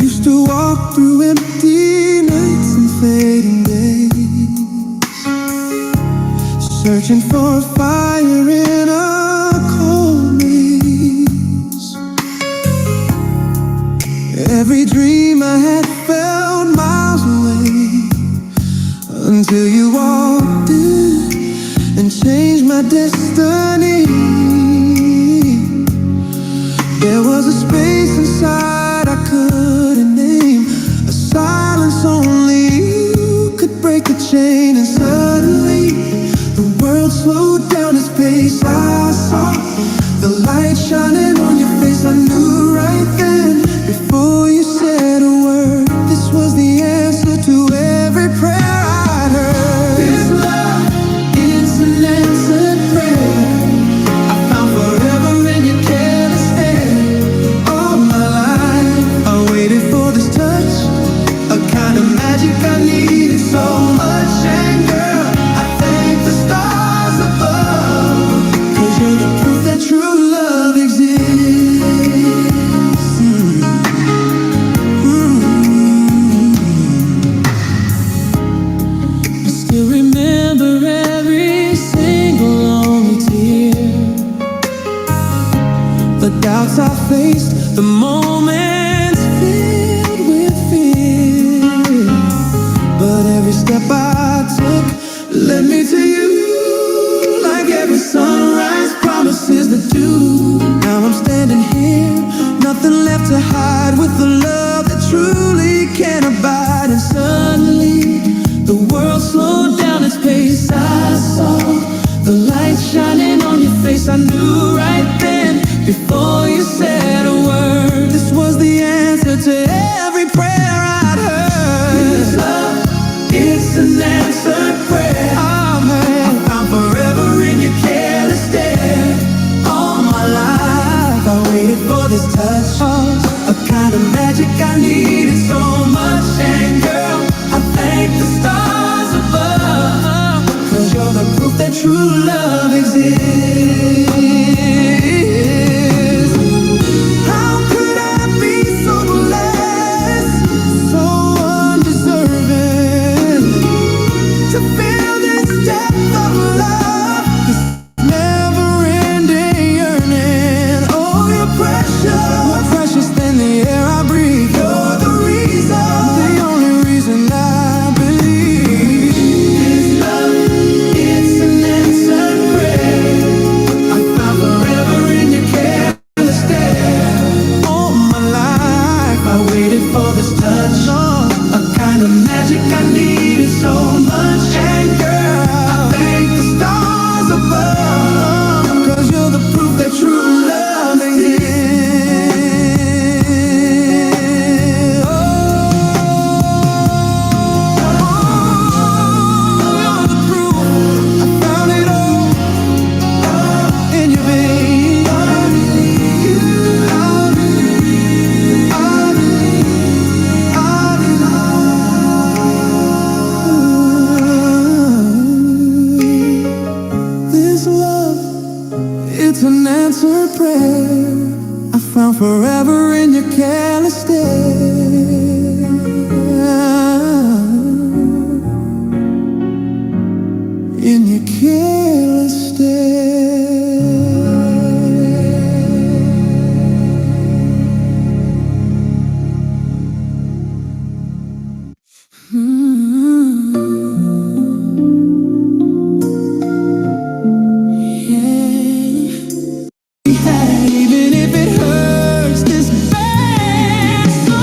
used to walk through empty nights and fading days, searching for a fire in a cold maze. Every dream I had felt miles away, until you walked in and changed my destiny. There was a space inside I couldn't name, a silence only you could break the chain. And suddenly the world slowed down its pace. I saw the light shining on your face. I knew right then, before you said a word, this was the answer to every prayer I'd heard. This love, it's an answered prayer. I found forever in your careless stare. All my life I waited for this touch, a kind of magic I needed so much. And girl, I thank the stars above, 'cause you're the proof that true love exists. I still remember every single lonely tear, the doubts I faced, the moments filled with fear. But every step I took led me to you, like every sunrise promises the dew. Now I'm standing here, nothing left to hide, with the love that truly can abide. And suddenly the world slowed down its pace. I saw the light shining on your face. I knew right then, before you said a word, this was the answer to every prayer I'd heard. This love, it's an answered prayer. I found forever in your careless stare. All my life I waited for this touch, a kind of magic I needed so much. And girl, I thank the stars above, 'cause you're the proof that true love exists. How could I be so blessed, so undeserving, to feel this depth of love, this never-ending yearning? Oh, you're precious, more precious than the air I breathe. You're the reason, the only reason I believe. This love, it's an answered prayer. I found forever in your careless stare. All my life I waited for this touch, a kind of magic I needed so much. And girl, I thank the stars above, 'cause you're the proof that true love exists. Oh, you're the proof. I found it all in you, babe. I believe you. I believe, I believe, I believe. This love, it's an answered prayer. I found forever in your careless stare. In your careless stare. Even if it hurts this bad, so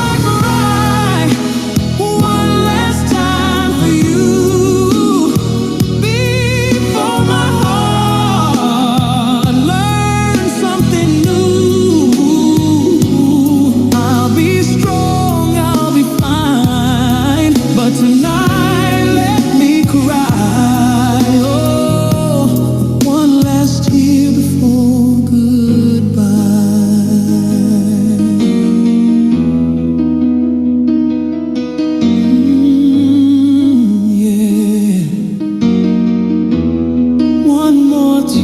I cry one last time for you, before my heart learns something new. I'll be strong, I'll be fine, but tonight let me cry. Oh, one last tear before goodbye. Yeah. One more tear,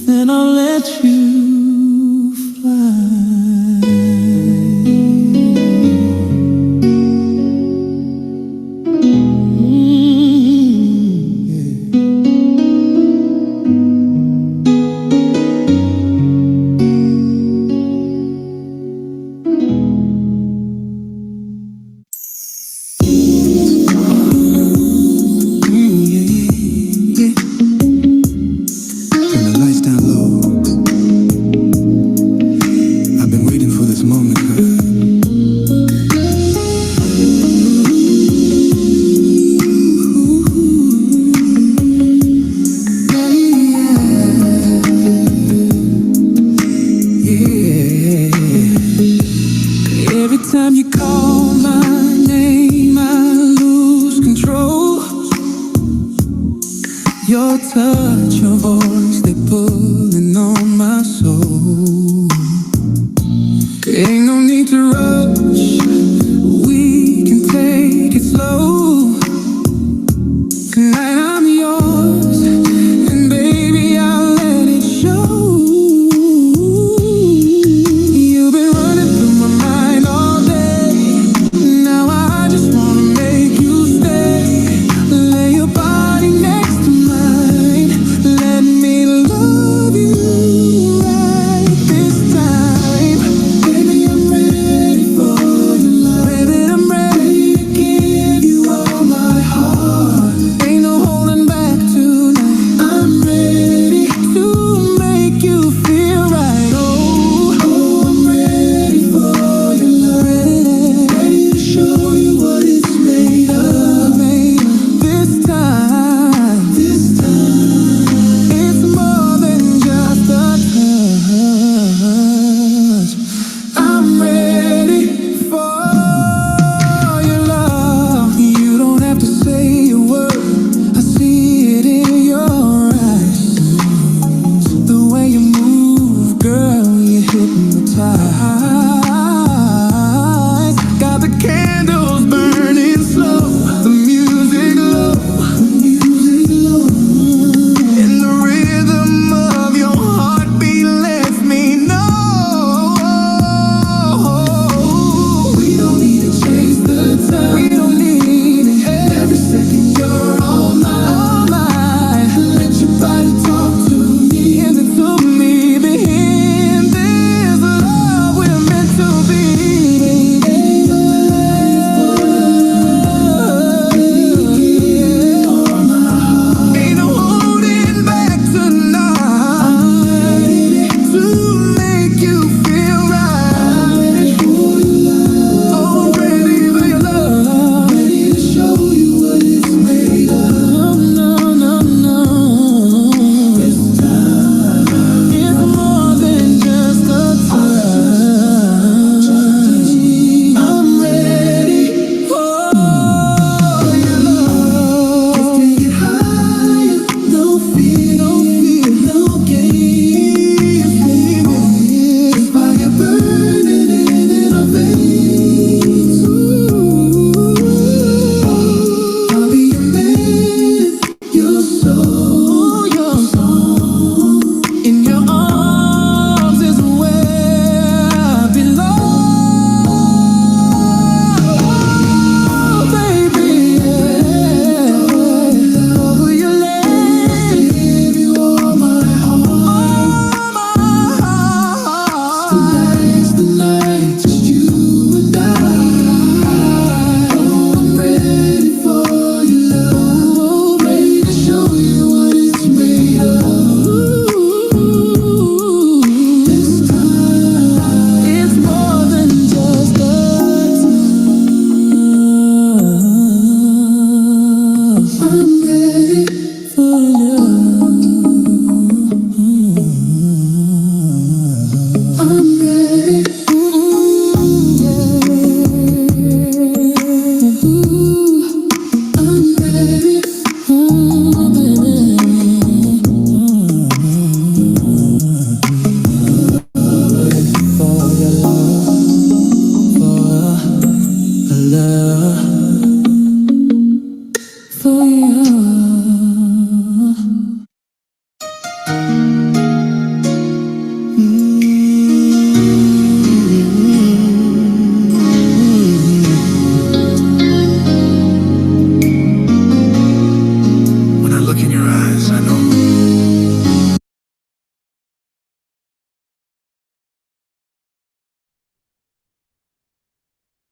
then I'll let you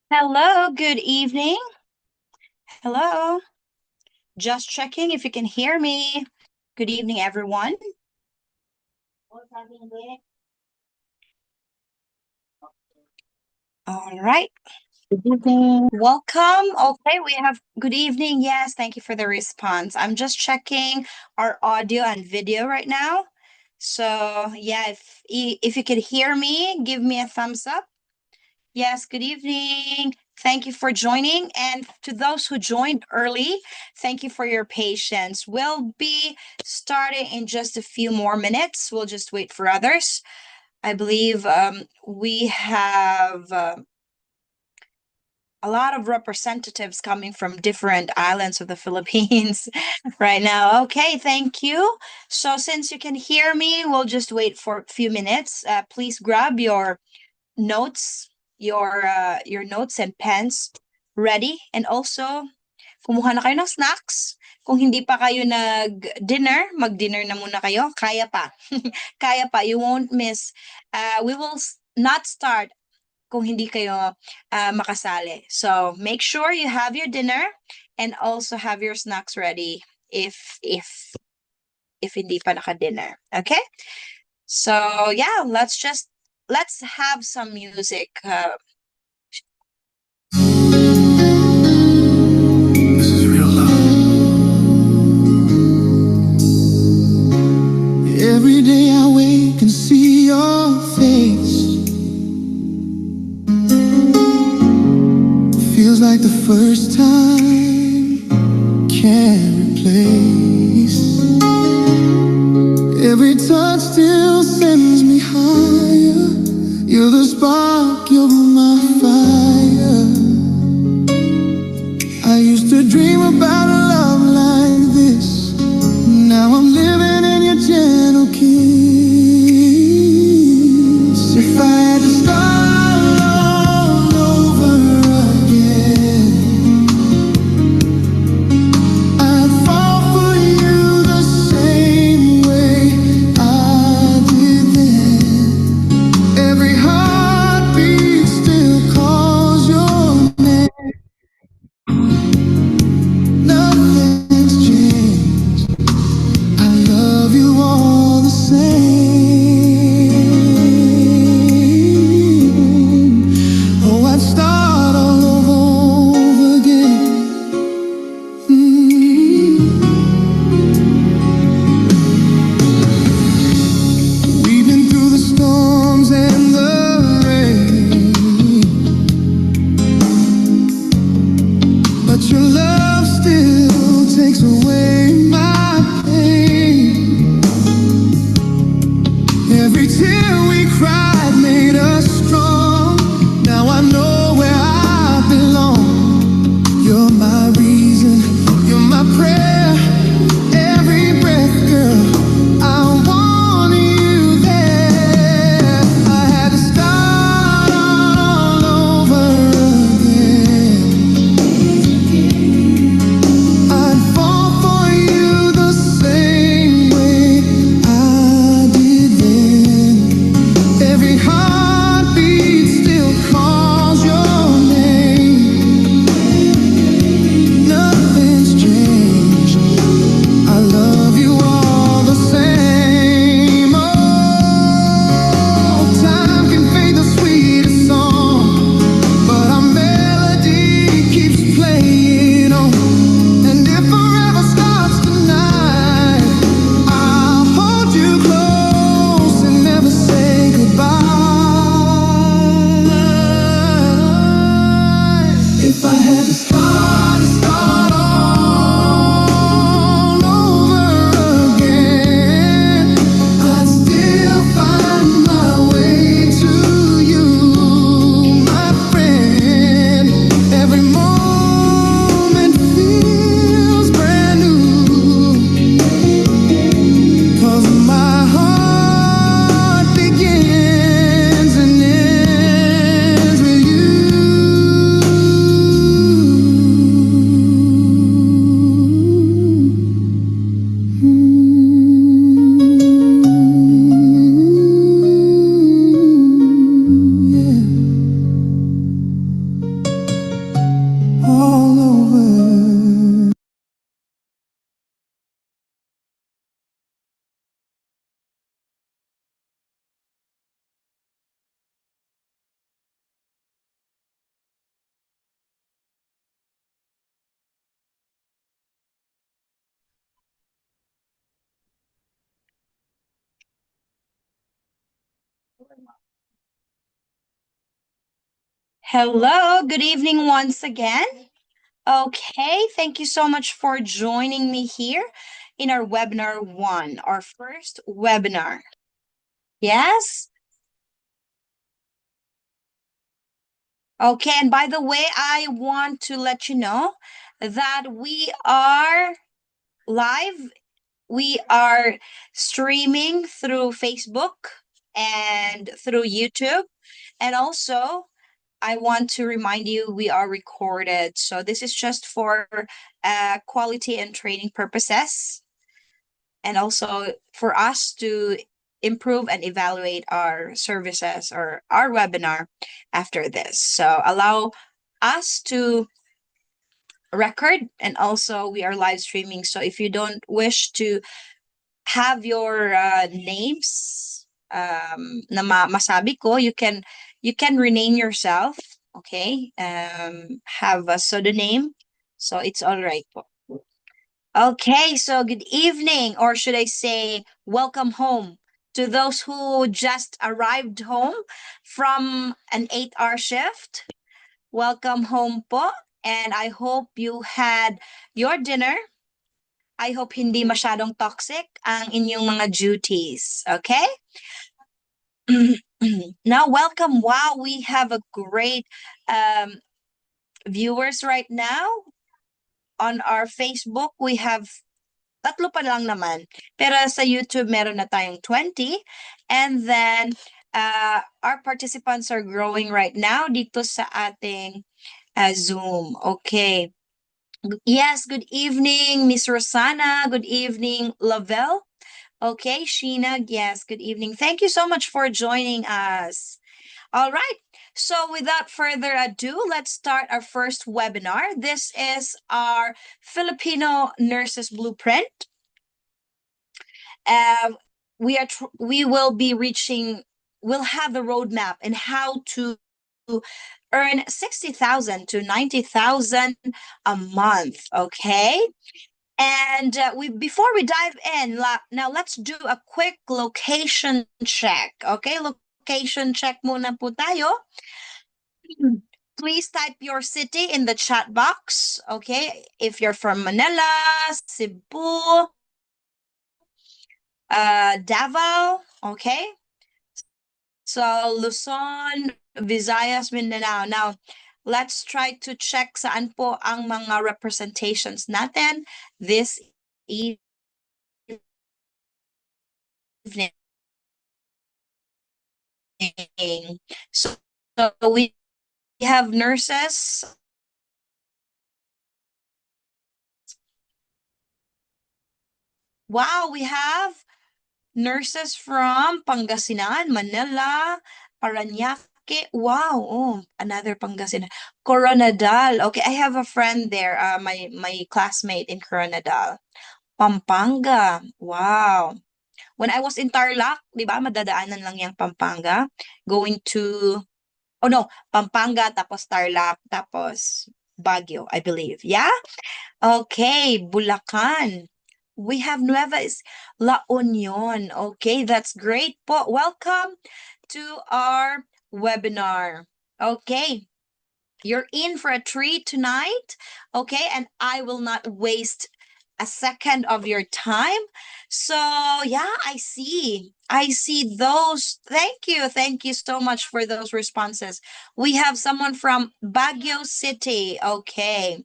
Hello, good evening. Hello. Just checking if you can hear me. Good evening, everyone. All right. Good evening. Welcome. Okay, we have good evening. Yes, thank you for the response. I'm just checking our audio and video right now. So, yeah, if you could hear me, give me a thumbs up. Yes, good evening. Thank you for joining. And to those who joined early, thank you for your patience. We'll be starting in just a few more minutes. We'll just wait for others. I believe we have a lot of representatives coming from different islands of the Philippines right now. Okay, thank you. So, since you can hear me, we'll just wait for a few minutes. Please grab notes, your notes and pens ready. And also, kumuha na kayo ng snacks. Kung hindi pa kayo nag-dinner, mag-dinner na muna kayo. Kaya pa. Kaya pa. You won't miss. We will not start kung hindi kayo makasali. So, make sure you have your dinner and also have your snacks ready if hindi pa naka-dinner. Okay? So, yeah, let's have some music. This is real love. Every day I wake and see your face. Feels like the first time, can't replace. Every touch still sends me higher. You're the spark, you're my fire. I used to dream about a love like this. Now I'm living in your gentle kiss. If I had to start all over again, I'd fall for you the same way I did then. Every heartbeat still calls your name. Nothing's changed. I love you all the same. Oh, I'd start all over again. We've been through the storms and the rain, but your love still takes away my pain. Every tear we cried made us strong. Now I know where I belong. You're my reason, you're my prayer. Every breath, girl, I want you there. I had to start all over again. I'd fall for you the same way I did then. Every heart Hello, good evening once again. Okay, thank you so much for joining me here in our webinar one, our first webinar. Yes? Okay, and by the way, I want to let you know that we are live. We are streaming through Facebook and through YouTube. And also, I want to remind you we are recorded. So this is just for quality and training purposes, and also for us to improve and evaluate our services or our webinar after this. So allow us to record, and also we are live streaming. So if you don't wish to have your names na masabi ko, you can rename yourself. Okay, have a pseudonym, so it's all right po. Okay, so good evening, or should I say welcome home to those who just arrived home from an 8-hour shift. Welcome home po, and I hope you had your dinner. I hope hindi masyadong toxic ang inyong mga duties. Okay? Now, welcome. Wow, we have a great um, viewers right now. On our Facebook, we have tatlo pa lang naman. Pero sa YouTube, meron na tayong 20. And then, our participants are growing right now dito sa ating Zoom. Okay. Yes, good evening, Miss Rosana. Good evening, Lavelle. Okay, Sheena, yes, good evening. Thank you so much for joining us. All right, so without further ado, let's start our first webinar. This is our Filipino Nurses Blueprint. We will be reaching, we'll have the roadmap and how to earn 60,000 to 90,000 a month, okay? And we before we dive in, now let's do a quick location check. Okay, location check muna po tayo. Please type your city in the chat box. Okay, if you're from Manila, Cebu, Davao. Okay, so Luzon, Visayas, Mindanao. Now, let's try to check saan po ang mga representations natin this evening. So, so we have nurses. Wow, we have nurses from Pangasinan, Manila, Parañaque. Wow, oh, another Pangasinan. Coronadal. Okay, I have a friend there, my classmate in Coronadal. Pampanga. Wow. When I was in Tarlac, di ba, madadaanan lang yung Pampanga. Going to, oh no, Pampanga, tapos Tarlac, tapos Baguio, I believe. Yeah? Okay, Bulacan. We have La Union. Okay, that's great po. Welcome to our webinar. Okay, you're in for a treat tonight. Okay, and I will not waste a second of your time. So, yeah, I see. I see those. Thank you. Thank you so much for those responses. We have someone from Baguio City. Okay.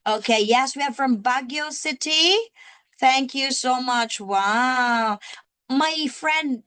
Okay, yes, we have from Baguio City. Thank you so much. Wow. My friend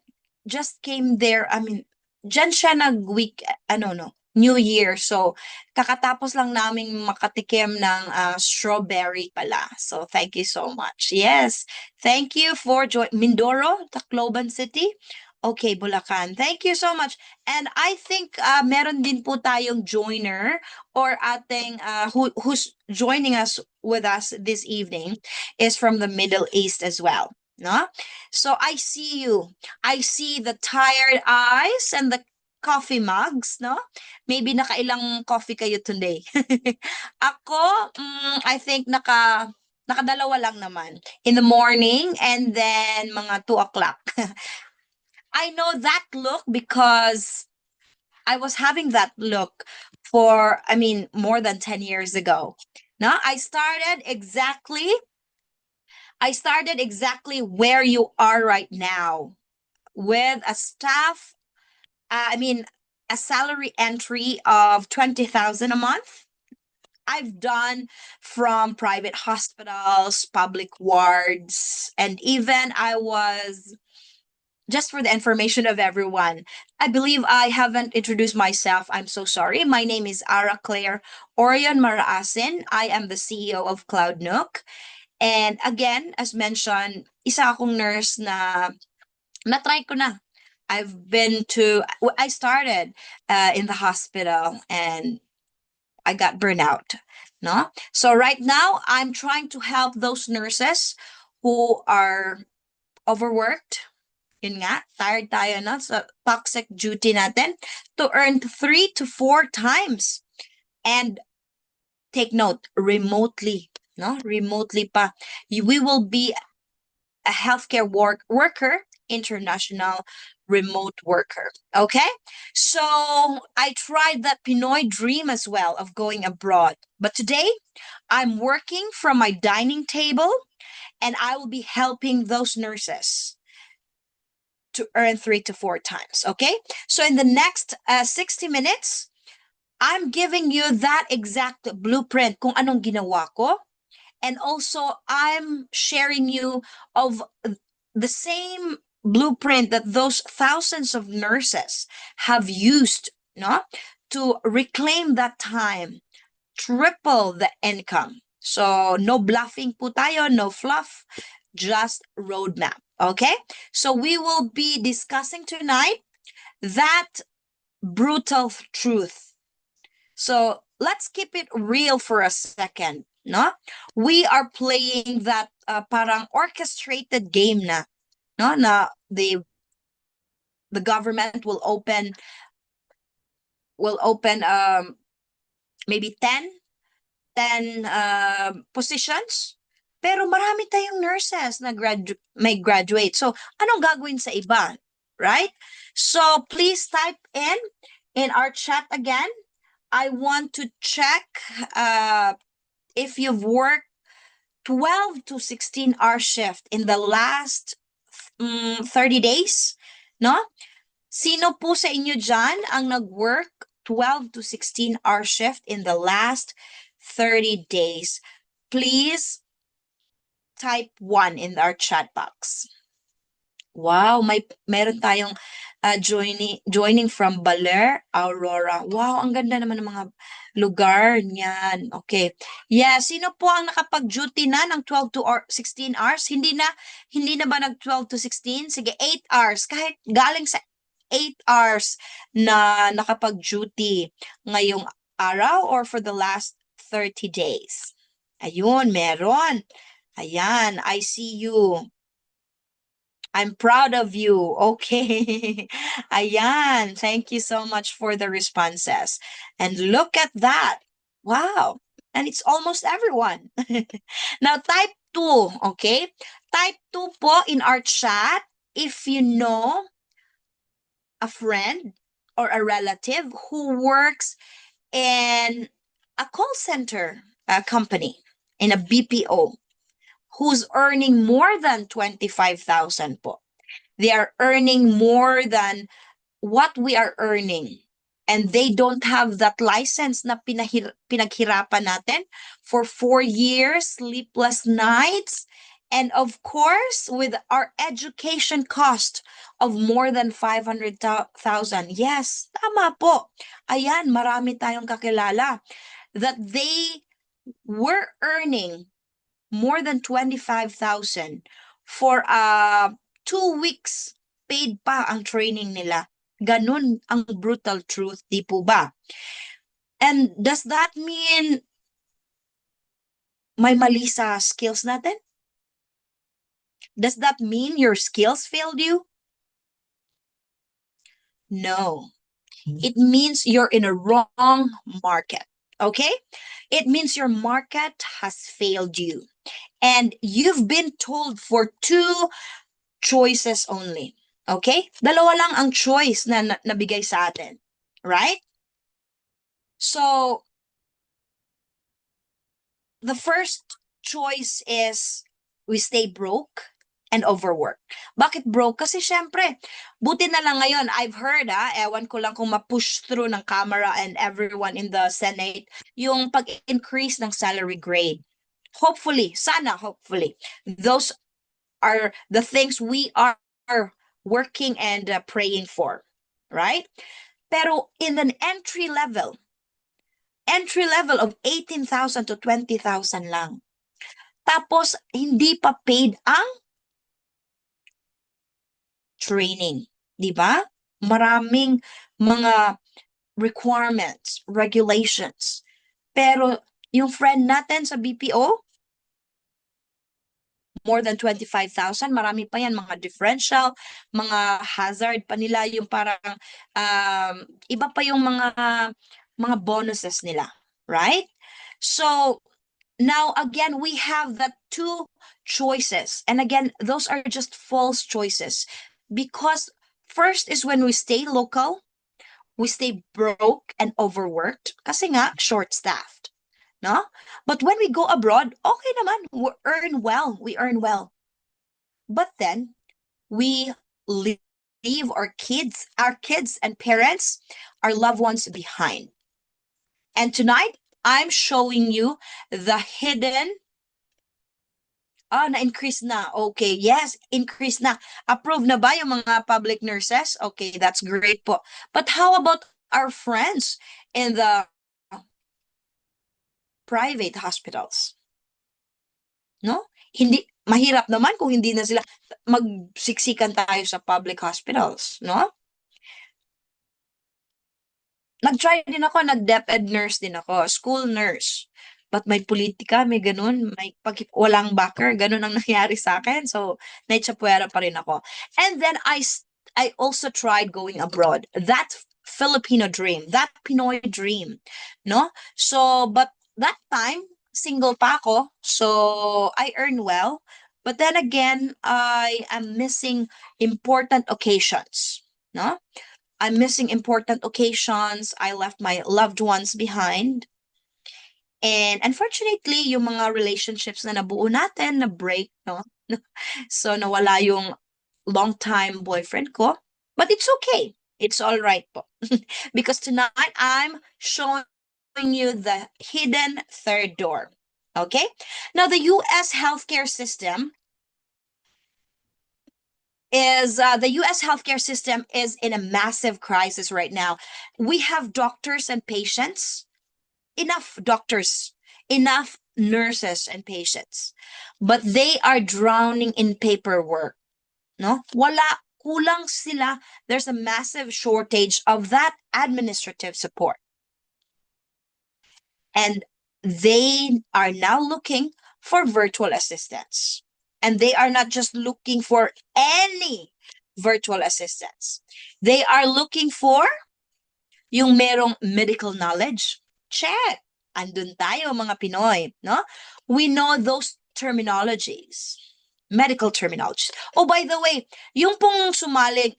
just came there. I mean, dyan siya nag-week, ano no, New Year. So, kakatapos lang naming makatikim ng strawberry pala. So, thank you so much. Yes, thank you for Mindoro, Tacloban City. Okay, Bulacan. Thank you so much. And I think meron din po tayong joiner or ating who's joining us with us this evening is from the Middle East as well. No? So I see you. I see the tired eyes and the coffee mugs, no? Maybe nakailang coffee kayo today. Ako, I think nakadalawa lang naman. In the morning and then mga 2 o'clock. I know that look because I was having that look for, I mean, more than 10 years ago. No, I started exactly where you are right now with a staff, I mean, a salary entry of 20,000 a month. I've done from private hospitals, public wards, and even I was, just for the information of everyone, I believe I haven't introduced myself. I'm so sorry. My name is Ara Claire Orion Maraasin. I am the CEO of Cloud Nook. And again, as mentioned, isa akong nurse na-try ko na. I started in the hospital and I got burnout. No? So right now, I'm trying to help those nurses who are overworked. Yun nga, tired tayo na sa toxic duty natin to earn 3 to 4 times. And take note, remotely. No? Remotely pa. We will be a healthcare worker, international remote worker. Okay? So I tried that Pinoy dream as well of going abroad. But today, I'm working from my dining table and I will be helping those nurses to earn 3 to 4 times. Okay? So in the next 60 minutes, I'm giving you that exact blueprint kung anong ginawa ko. And also, I'm sharing you of the same blueprint that those thousands of nurses have used, no, to reclaim that time, triple the income. So no bluffing po tayo, no fluff, just roadmap. Okay? So we will be discussing tonight that brutal truth. So let's keep it real for a second, no? We are playing that parang orchestrated game na, no? Na the government will open maybe 10 positions. Pero marami tayong nurses na may graduate. So anong gagawin sa iba, right? So please type in our chat again. I want to check if you've worked 12 to 16 hour shift in the last 30 days, no? Sino po sa inyo dyan ang nag-work 12 to 16 hour shift in the last 30 days? Please type 1 in our chat box. Wow, meron tayong joining from Baler, Aurora. Wow, ang ganda naman ng mga lugar niyan. Okay. Yeah, sino po ang nakapag-duty na ng 12 to 16 hours? Hindi na ba nag 12 to 16? Sige, 8 hours. Kahit galing sa 8 hours na nakapag-duty ngayong araw or for the last 30 days. Ayun, meron. Ayan, I see you. I'm proud of you. Okay. Ayan. Thank you so much for the responses. And look at that. Wow. And it's almost everyone. Now, type 2. Okay. Type 2 po in our chat if you know a friend or a relative who works in a call center company, in a BPO, who's earning more than 25,000 po. They are earning more than what we are earning. And they don't have that license na pinaghirapan natin for 4 years, sleepless nights. And of course, with our education cost of more than 500,000. Yes, tama po. Ayan, marami tayong kakilala that they were earning more than 25,000 for 2 weeks paid pa ang training nila. Ganun ang brutal truth, di po ba? And does that mean may mali sa skills natin? Does that mean your skills failed you? No. it means you're in a wrong market. Okay? It means your market has failed you. And you've been told for two choices only. Okay? Dalawa lang ang choice na nabigay sa atin. Right? So, the first choice is we stay broke and overwork. Bakit broke? Kasi syempre, buti na lang ngayon, I've heard ewan ko lang kung ma-push through ng camera and everyone in the Senate, yung pag-increase ng salary grade. Hopefully, sana hopefully, those are the things we are working and praying for. Right? Pero in an entry level of 18,000 to 20,000 lang. Tapos, hindi pa paid ang training. Di ba? Maraming mga requirements, regulations. Pero, yung friend natin sa BPO, more than 25,000, marami pa yan, mga differential, mga hazard pa nila, yung parang, iba pa yung mga bonuses nila. Right? So, now, again, we have the two choices. And again, those are just false choices. Because first is when we stay local, we stay broke and overworked kasi nga short-staffed. No? But when we go abroad, okay naman, we earn well. But then we leave our kids and parents, our loved ones behind. And tonight, I'm showing you the hidden. Na-increase na. Okay, yes, increase na. Approve na ba yung mga public nurses? Okay, that's great po. But how about our friends in the private hospitals? No? Hindi, mahirap naman kung hindi na sila magsiksikan tayo sa public hospitals, no? Nag-try din ako, nag-DepEd nurse din ako, school nurse. But may politika, may ganun, may walang backer, ganun ang nangyari sa akin. So, naitsapwera pa rin ako. And then, I also tried going abroad. That Filipino dream, that Pinoy dream, no? So, but that time, single pa ako, so I earn well. But then again, I am missing important occasions, no? I'm missing important occasions. I left my loved ones behind. And unfortunately, yung mga relationships na nabuo natin, na break, no? So, nawala yung long-time boyfriend ko. But it's okay. It's all right po. Because tonight, I'm showing you the hidden third door. Okay? Now, the U.S. healthcare system is in a massive crisis right now. We have doctors and patients, enough doctors, enough nurses and patients, but they are drowning in paperwork. No, kulang sila. There's a massive shortage of that administrative support, and they are now looking for virtual assistants. And they are not just looking for any virtual assistants. They are looking for yung merong medical knowledge. Check. Andun tayo mga Pinoy, no? We know those terminologies. Medical terminologies. Oh, by the way, yung pong sumali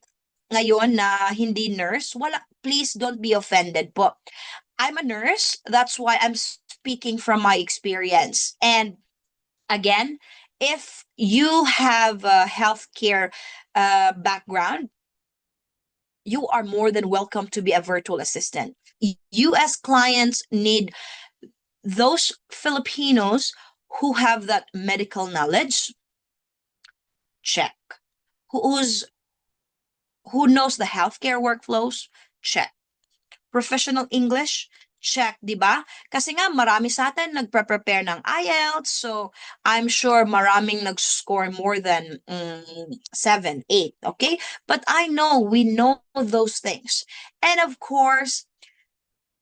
ngayon na hindi nurse, please don't be offended po. I'm a nurse. That's why I'm speaking from my experience. And again, if you have a healthcare background, you are more than welcome to be a virtual assistant. U.S. clients need those Filipinos who have that medical knowledge. Check. Who knows the healthcare workflows? Check. Professional English? Check, di ba? Kasi nga marami sa atin nagpre-prepare ng IELTS, so I'm sure maraming nag-score more than 7, 8, okay? But we know those things. And of course,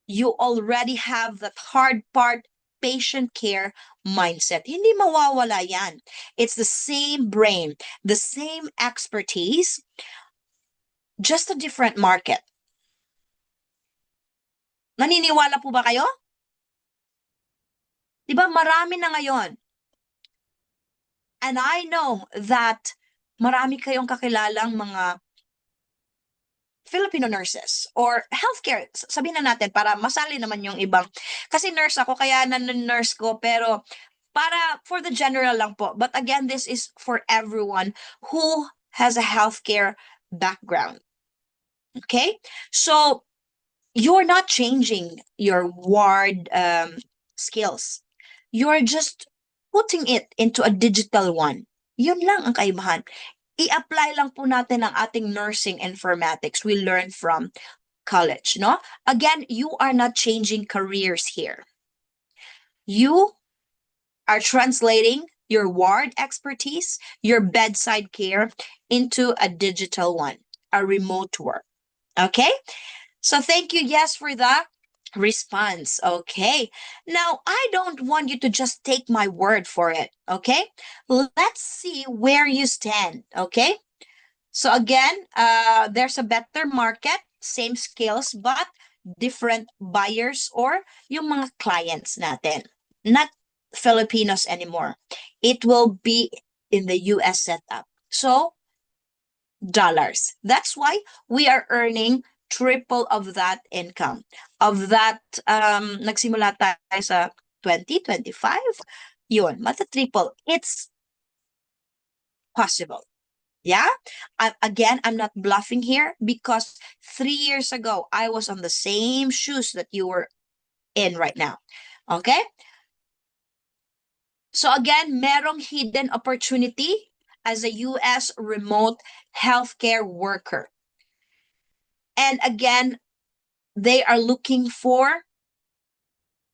you already have that hard part, patient care mindset. Hindi mawawala yan. It's the same brain, the same expertise, just a different market. Naniniwala po ba kayo? Di ba marami na ngayon? And I know that marami kayong kakilalang mga Filipino nurses or healthcare. Sabihin na natin para masali naman yung ibang. Kasi nurse ako, kaya nurse ko. Pero para for the general lang po. But again, this is for everyone who has a healthcare background. Okay? So, you're not changing your ward skills. You're just putting it into a digital one. Yun lang ang kaibahan. I-apply lang po natin ang ating nursing informatics we learned from college, no? Again, you are not changing careers here. You are translating your ward expertise, your bedside care into a digital one, a remote work. Okay? So thank you, yes, for that response. Okay. Now, I don't want you to just take my word for it. Okay. Let's see where you stand. Okay. So again, there's a better market, same skills, but different buyers or yung mga clients natin. Not Filipinos anymore. It will be in the US setup. So, dollars. That's why we are earning triple of that income. Of that, nagsimula tayo sa 2025, yun, mata-triple. It's possible. Yeah? Again, I'm not bluffing here because 3 years ago, I was on the same shoes that you were in right now. Okay? So again, merong hidden opportunity as a US remote healthcare worker. And again, they are looking for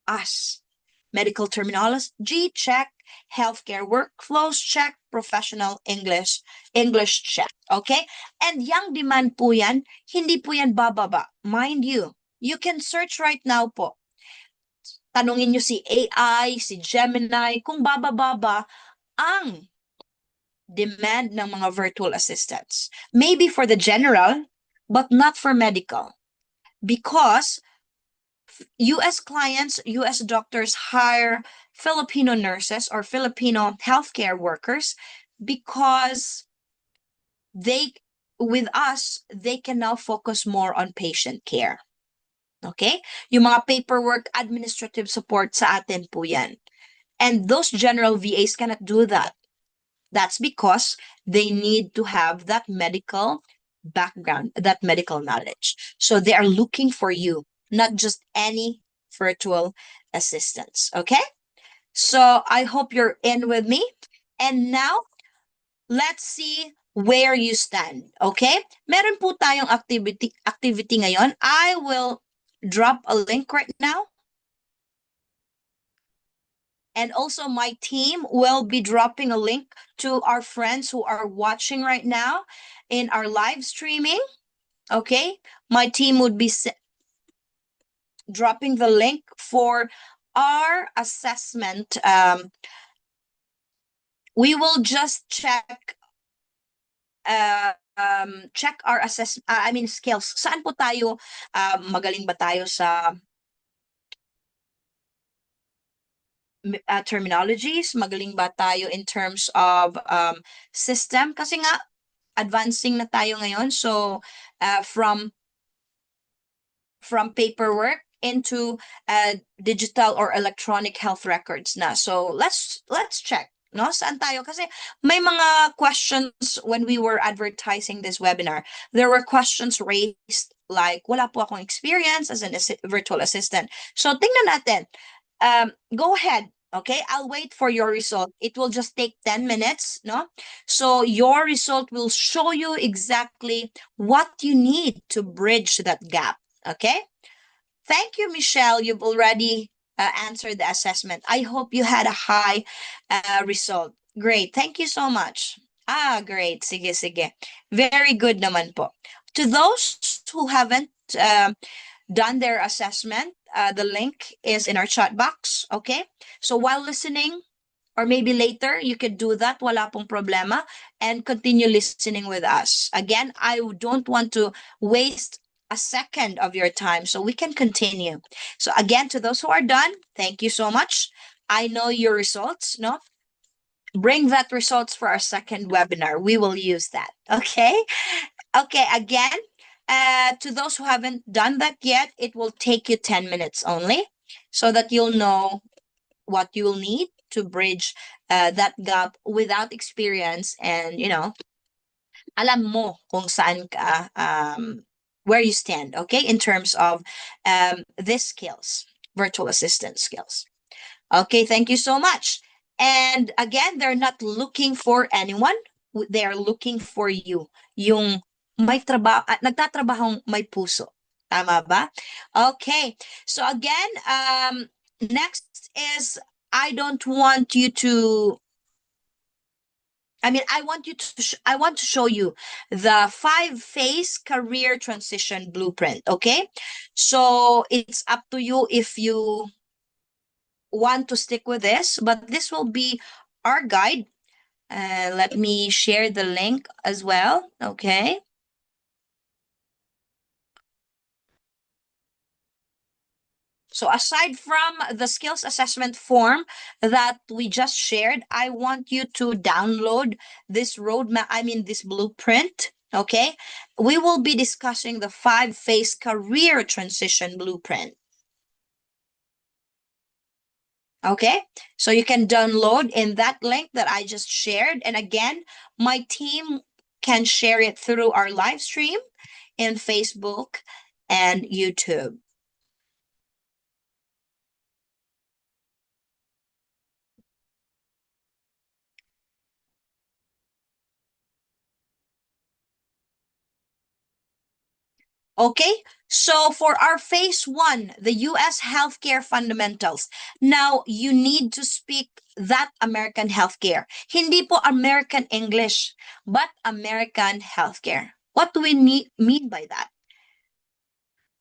us. Medical terminology, check. Healthcare workflows, check. Professional English, check. Okay? And young demand po yan, hindi po yan bababa. Mind you, you can search right now po. Tanungin nyo si AI, si Gemini, kung bababa ba ang demand ng mga virtual assistants. Maybe for the general, but not for medical. Because US clients, US doctors hire Filipino nurses or Filipino healthcare workers because they, with us, they can now focus more on patient care. Okay? Yung mga paperwork, administrative support sa atin po yan. And those general VAs cannot do that. That's because they need to have that medical background, that medical knowledge. So they are looking for you, not just any virtual assistants. Okay? So I hope you're in with me. And now, let's see where you stand. Okay? Meron po tayong activity ngayon. I will drop a link right now. And also my team will be dropping a link to our friends who are watching right now in our live streaming. Okay? My team would be dropping the link for our assessment. We will just check our skills. Saan po tayo, magaling ba tayo sa terminologies? Magaling ba tayo in terms of system? Kasi nga, advancing na tayo ngayon. So, from paperwork into digital or electronic health records na. So, let's check. No? Saan tayo? Kasi may mga questions when we were advertising this webinar. There were questions raised like, wala po akong experience as a virtual assistant. So, tingnan natin. Go ahead. Okay, I'll wait for your result. It will just take 10 minutes, no? So your result will show you exactly what you need to bridge that gap. Okay? Thank you, Michelle. You've already answered the assessment. I hope you had a high result. Great. Thank you so much. Great. Sige, sige. Very good naman po. To those who haven't done their assessment, the link is in our chat box. Okay? So while listening, or maybe later, you could do that. Wala pong problema. And continue listening with us. Again, I don't want to waste a second of your time so we can continue. So again, to those who are done, thank you so much. I know your results, no? Bring that results for our second webinar. We will use that. Okay. Okay. Again, to those who haven't done that yet, it will take you 10 minutes only so that you'll know what you will need to bridge that gap without experience, and alam mo kung saan ka, where you stand, okay, in terms of these skills, virtual assistant skills. Okay, thank you so much. And again, they're not looking for anyone. They are looking for you. Yung may trabaho, nagtatrabahong may puso. Tama ba? Okay. So again, next is, I don't want you to, I want you to, I want to show you the 5-phase career transition blueprint. Okay. So it's up to you if you want to stick with this, but this will be our guide. Let me share the link as well. Okay. So aside from the skills assessment form that we just shared, I want you to download this roadmap, this blueprint. Okay. We will be discussing the 5-phase career transition blueprint. Okay, so you can download in that link that I just shared. And again, my team can share it through our live stream in Facebook and YouTube. Okay, so for our phase 1, the US healthcare fundamentals. Now, you need to speak that American healthcare. Hindi po American English, but American healthcare. What do we mean by that?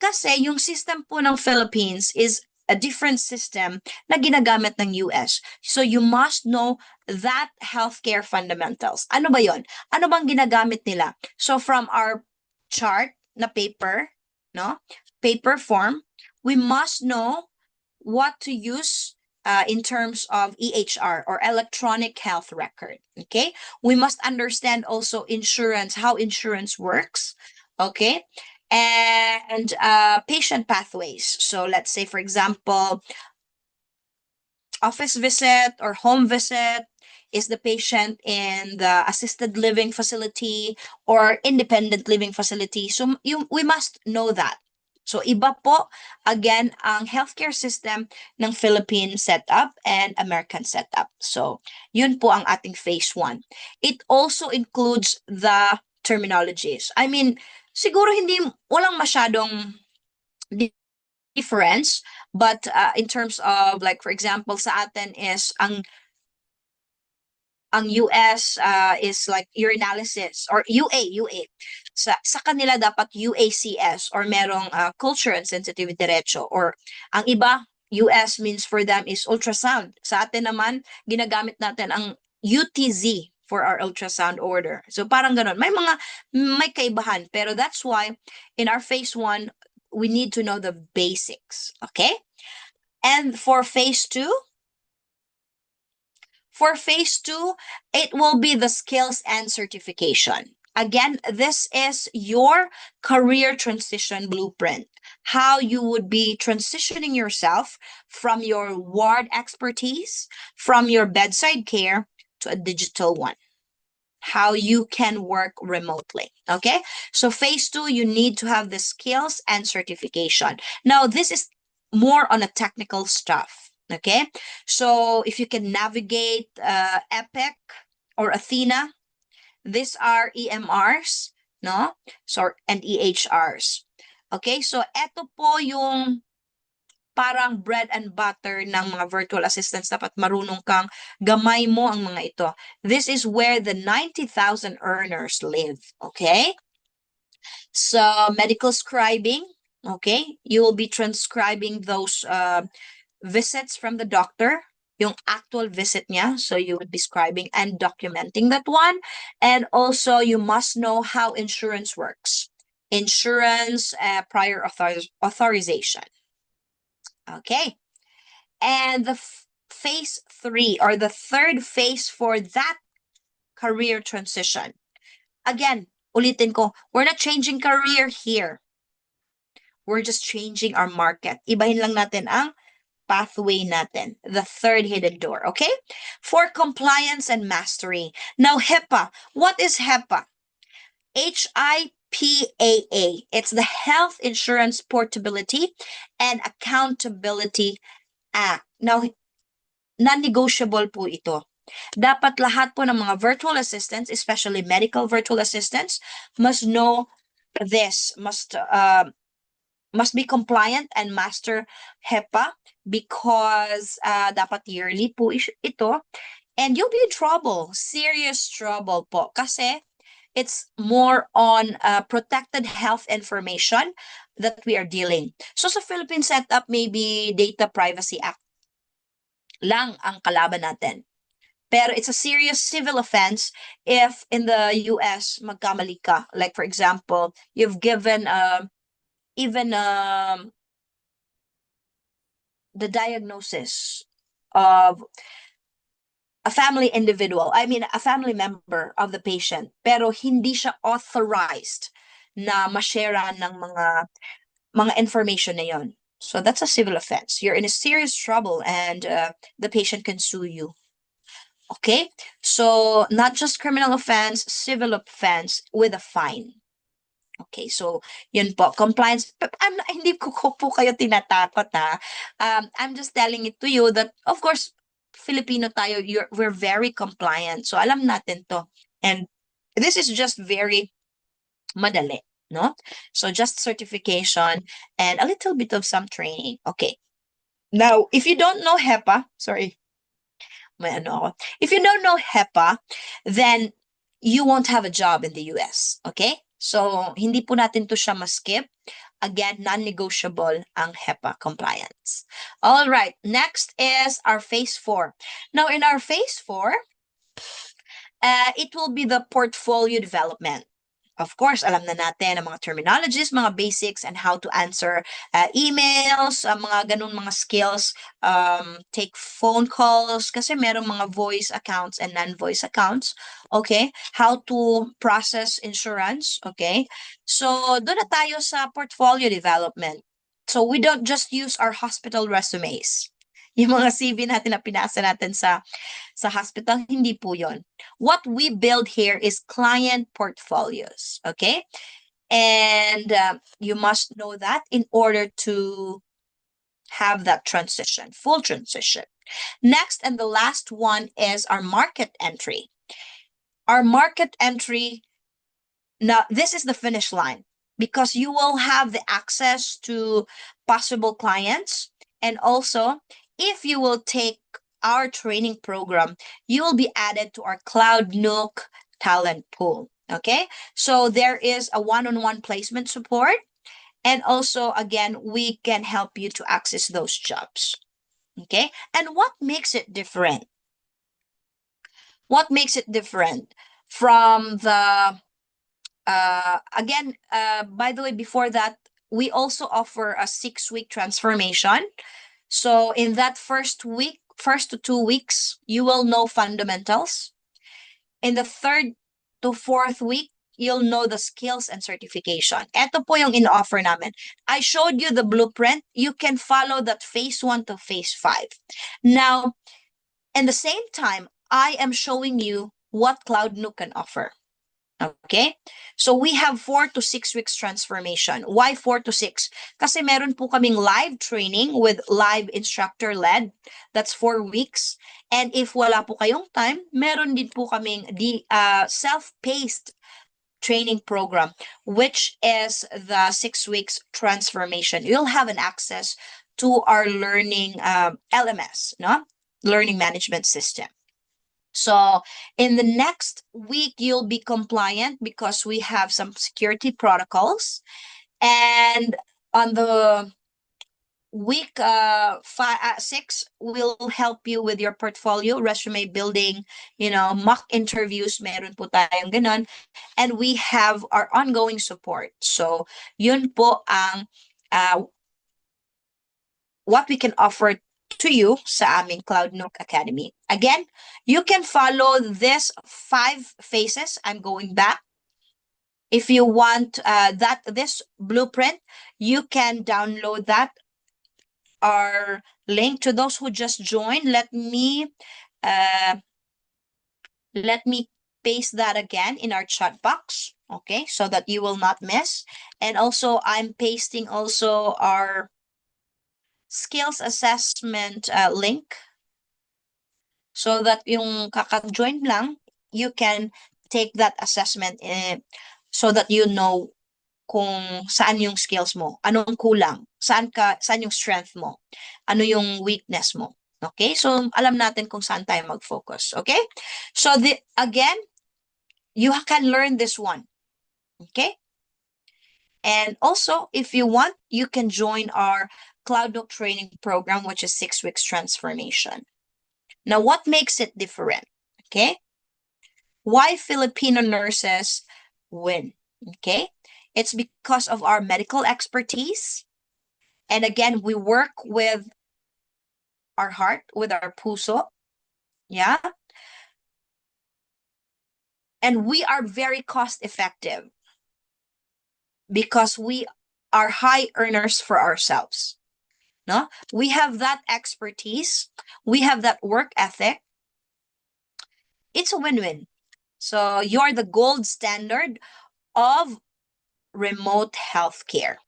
Kasi yung system po ng Philippines is a different system na ginagamit ng US. So you must know that healthcare fundamentals. Ano ba yon? Ano bang ginagamit nila? So from our chart na paper, no? Paper form, we must know what to use in terms of EHR, or electronic health record. Okay, we must understand also insurance, how insurance works. Okay, and patient pathways. So let's say, for example, office visit or home visit. Is the patient in the assisted living facility or independent living facility? So we must know that. So iba po, again, ang healthcare system ng Philippine setup and American setup. So yun po ang ating phase 1. It also includes the terminologies. Siguro walang masyadong difference, but in terms of, like, for example, sa atin is ang US is like urinalysis or UA. Sa kanila dapat UACS, or merong culture and sensitivity derecho, or ang iba, US means for them is ultrasound. Sa atin naman, ginagamit natin ang UTZ for our ultrasound order. So parang ganun. May kaibahan, pero that's why in our phase 1, we need to know the basics. Okay? And for phase 2, it will be the skills and certification. Again, this is your career transition blueprint. How you would be transitioning yourself from your ward expertise, from your bedside care, to a digital one. How you can work remotely. Okay, so phase 2, you need to have the skills and certification. Now, this is more on a technical stuff. Okay, so if you can navigate Epic or Athena, these are EMRs, no? So, and EHRs. Okay, so eto po yung parang bread and butter ng mga virtual assistants. Dapat marunong kang gamay mo ang mga ito. This is where the 90,000 earners live. Okay? So, medical scribing. Okay? You will be transcribing those visits from the doctor, yung actual visit niya. So you would be scribing and documenting that one. And also, you must know how insurance works. insurance prior authorization. Okay. And the phase 3, or the third phase for that career transition. Again, ulitin ko, we're not changing career here. We're just changing our market. Ibahin lang natin ang pathway natin, the third hidden door, okay? For compliance and mastery. Now, HIPAA. What is HIPAA? HIPAA. It's the Health Insurance Portability and Accountability Act. Now, non-negotiable po ito. Dapat lahat po ng mga virtual assistants, especially medical virtual assistants, must know this, must be compliant and master HEPA, because dapat yearly po ito, and you'll be in trouble, serious trouble po, kasi it's more on protected health information that we are dealing. So sa Philippine setup, maybe Data Privacy Act lang ang kalaban natin. Pero it's a serious civil offense if in the US magkamali ka. Like for example, you've given even the diagnosis of a family individual, I mean a family member of the patient, pero hindi siya authorized na ma-share ng mga information na yon. So that's a civil offense. You're in a serious trouble, and the patient can sue you. Okay? So not just criminal offense, civil offense with a fine. Okay, so yun po, compliance. Hindi ko po kayo tinatakot, ha. I'm just telling it to you that, of course, Filipino tayo, we're very compliant. So alam natin to. And this is just very madali, no? So just certification and a little bit of some training. Okay. Now, if you don't know HEPA, sorry, may ano ako. If you don't know HEPA, then you won't have a job in the US. Okay? So, hindi po natin to siya ma-skip. Again, non-negotiable ang HEPA compliance. All right. Next is our phase 4. Now, in our phase 4, it will be the portfolio development. Of course, alam na natin ang mga terminologies, mga basics, and how to answer emails, mga ganun mga skills, take phone calls, kasi merong mga voice accounts and non-voice accounts. Okay? How to process insurance. Okay? So, doon na tayo sa portfolio development. So, we don't just use our hospital resumes. Yung mga CV natin na pinasa natin sa hospital, hindi po yon. What we build here is client portfolios, okay? And you must know that in order to have that transition, full transition. Next, and the last one is our market entry. Our market entry, now this is the finish line, because you will have the access to possible clients, and also if you will take our training program, you will be added to our Cloud Nook talent pool. Okay, so there is a one-on-one placement support, and also again we can help you to access those jobs. Okay, and what makes it different? What makes it different from the again, by the way, before that, we also offer a 6-week transformation. So in that first to 2 weeks, you will know fundamentals. In the 3rd to 4th week, you'll know the skills and certification. Ito po yung in-offer namin. I showed you the blueprint. You can follow that phase 1 to phase 5. Now, in the same time, I am showing you what Cloud Nook can offer. Okay? So we have 4 to 6 weeks transformation. Why 4 to 6? Kasi meron po kaming live training with live instructor led. That's 4 weeks. And if wala po kayong time, meron din po kaming self-paced training program, which is the 6 weeks transformation. You'll have an access to our learning LMS, no? Learning management system. So in the next week, you'll be compliant because we have some security protocols. And on the week 6 will help you with your portfolio, resume building, mock interviews, meron po tayong ganon. And we have our ongoing support. So, yun po ang uh, what we can offer to you sa aming Cloud Nook Academy. Again, you can follow this 5 phases. I'm going back. If you want this blueprint, you can download that. Our link to those who just joined. Uh, let me paste that again in our chat box. Okay, so that you will not miss. And also, I'm pasting also our skills assessment link so that yung kaka-join lang, you can take that assessment so that you know kung saan yung skills mo, anong kulang, saan yung strength mo, ano yung weakness mo. Okay? So, alam natin kung saan tayo mag-focus. Okay? So, again, you can learn this one. Okay? And also, if you want, you can join our Cloud Nook training program, which is 6 weeks transformation. Now, what makes it different? Okay? Why Filipino nurses win? Okay? It's because of our medical expertise. And again, we work with our heart, with our puso. Yeah. And we are very cost effective because we are high earners for ourselves. No? We have that expertise. We have that work ethic. It's a win-win. So you're the gold standard of remote healthcare.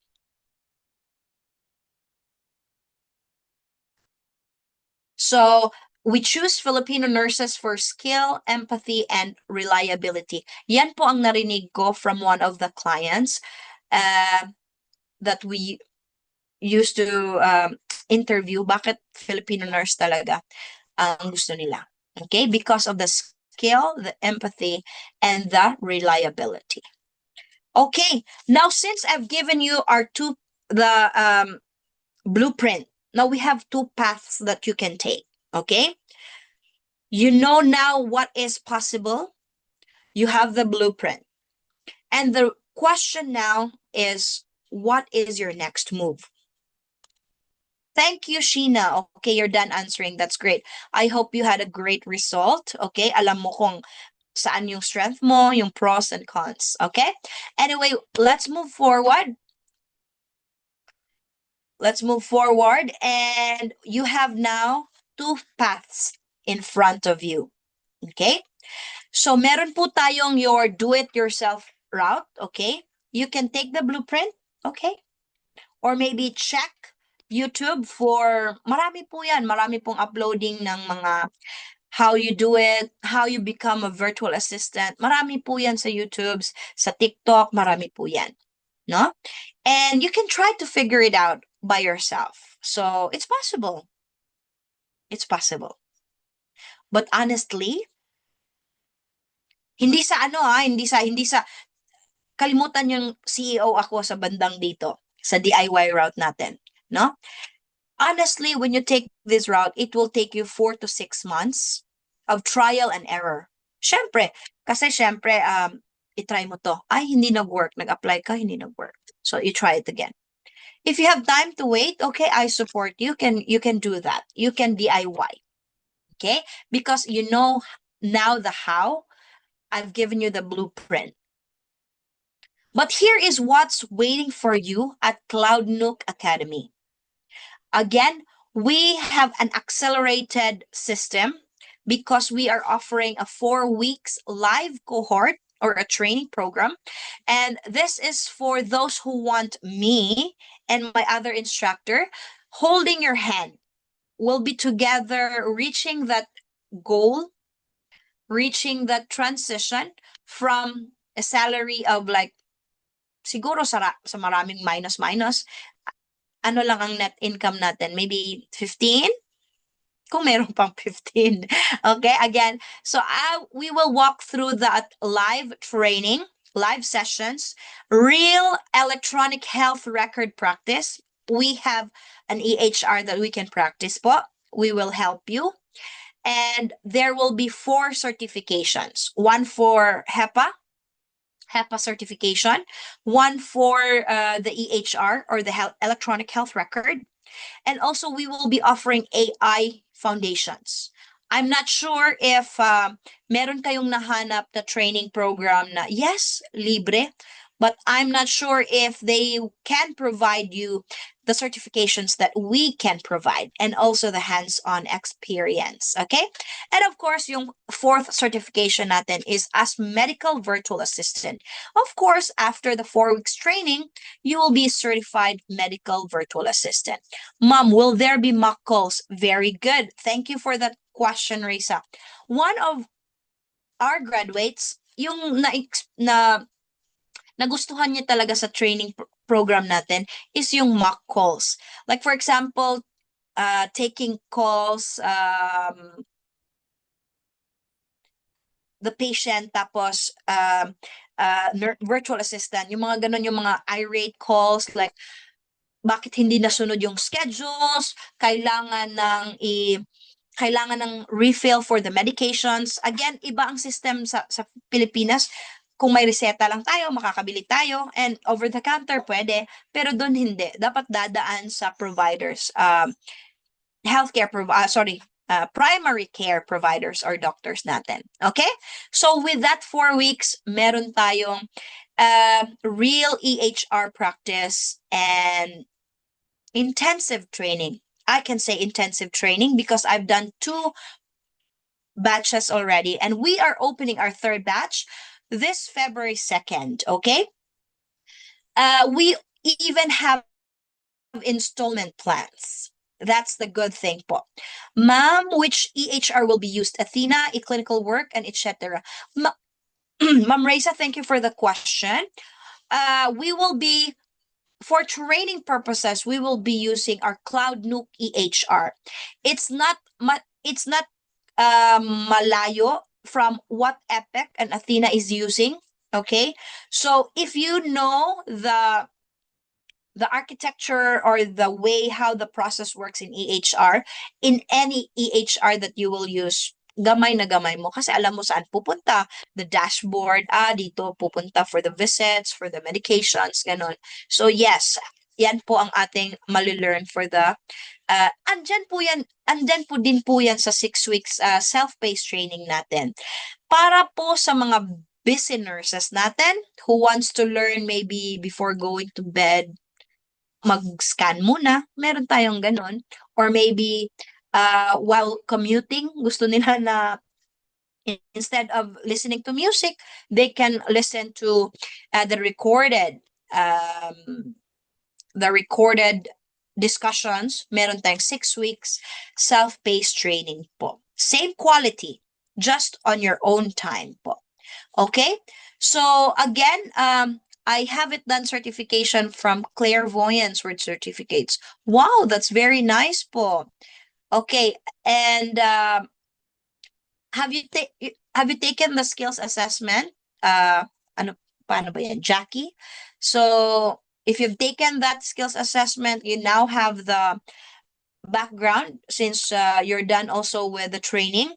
So we choose Filipino nurses for skill, empathy, and reliability. Yan po ang narinig ko from one of the clients that we used to interview. Bakit Filipino nurse talaga ang gusto nila? Okay, because of the skill, the empathy, and the reliability. Okay, now since I've given you the blueprint, now we have 2 paths that you can take. Okay, you know now what is possible. You have the blueprint, and the question now is, what is your next move? Thank you, Sheena. Okay, you're done answering. That's great. I hope you had a great result. Okay, alam mo kung saan yung strength mo, yung pros and cons. Okay? Anyway, let's move forward. Let's move forward. And you have now 2 paths in front of you. Okay? So, meron po tayong your do-it-yourself route. Okay? You can take the blueprint. Okay? Or maybe check YouTube for, marami po yan, marami pong uploading ng mga how you do it, how you become a virtual assistant. Marami po yan sa YouTubes, sa TikTok, marami po yan. No? And you can try to figure it out by yourself. So, it's possible. It's possible. But honestly, hindi sa kalimutan yung CEO ako sa bandang dito, sa DIY route natin. No? Honestly, when you take this route, it will take you 4 to 6 months of trial and error. Syempre, itry mo to. Ay, hindi nag-work. Nag-apply ka, hindi nag-work. So, you try it again. If you have time to wait, okay, I support you. You can do that. You can DIY. Okay? Because you know now the how. I've given you the blueprint. But here is what's waiting for you at Cloud Nook Academy. Again, we have an accelerated system because we are offering a 4 weeks live cohort or a training program. And this is for those who want me and my other instructor holding your hand. We'll be together reaching that goal, reaching that transition from a salary of like, siguro sa maraming minus, ano lang ang net income natin? Maybe 15? Kung meron pang 15. Okay, again, so we will walk through that live training, live sessions, real electronic health record practice. we have an EHR that we can practice po. We will help you. And there will be 4 certifications. One for HEPA certification, one for the EHR or the electronic health record, and also we will be offering AI foundations. I'm not sure if meron kayong nahanap na training program na yes, libre, but I'm not sure if they can provide you the certifications that we can provide and also the hands-on experience. Okay? And of course, yung 4th certification natin is as medical virtual assistant. Of course, after the 4 weeks training, you will be certified medical virtual assistant. Mom, will there be mock calls? Very good. Thank you for that question, Risa. One of our graduates, yung nagustuhan niya talaga sa training program natin is yung mock calls. Like for example, taking calls, the patient, tapos virtual assistant, yung mga ganun, yung mga irate calls, like bakit hindi nasunod yung schedules, kailangan ng refill for the medications. Again, iba ang system sa Pilipinas. Kung may reseta lang tayo, makakabili tayo, and over the counter pwede, pero doon hindi. Dapat dadaan sa providers, primary care providers or doctors natin. Okay? So with that 4 weeks, meron tayong real EHR practice and intensive training. I can say intensive training because I've done 2 batches already, and we are opening our 3rd batch this February 2nd. Okay? We even have installment plans. That's the good thing po. Ma'am, which EHR will be used? Athena, eClinical Work, and etc. Ma'am Reza, thank you for the question. We will be, for training purposes, we will be using our Cloud Nuke EHR. It's not malayo from what Epic and Athena is using. Okay, so if you know the architecture or the way how the process works in EHR, in any EHR that you will use, gamay na gamay mo kasi alam mo saan pupunta, the dashboard, dito pupunta for the visits, for the medications, ganon. So yes, yan po ang ating malilearn for the andyan po din po yan sa 6 weeks self-paced training natin. Para po sa mga busy nurses natin who wants to learn maybe before going to bed, mag-scan muna, meron tayong ganon. Or maybe while commuting, gusto nila na instead of listening to music, they can listen to the recorded discussions. Meron tayong 6 weeks self-paced training po. Same quality, just on your own time po. Okay? So again, I haven't done certification from clairvoyance word certificates. Wow, that's very nice po. Okay, and have you taken the skills assessment? Ano paano ba yan, Jackie? So if you've taken that skills assessment, you now have the background since you're done also with the training.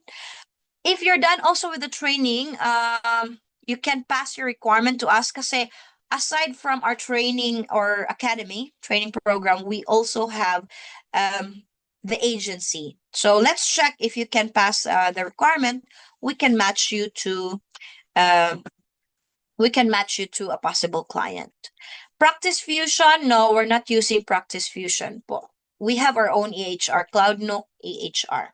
If you're done also with the training, you can pass your requirement to us kasi aside from our training or academy training program, we also have the agency. So let's check if you can pass the requirement. We can match you to a possible client. Practice Fusion, no, we're not using Practice Fusion po. We have our own EHR, CloudNook EHR.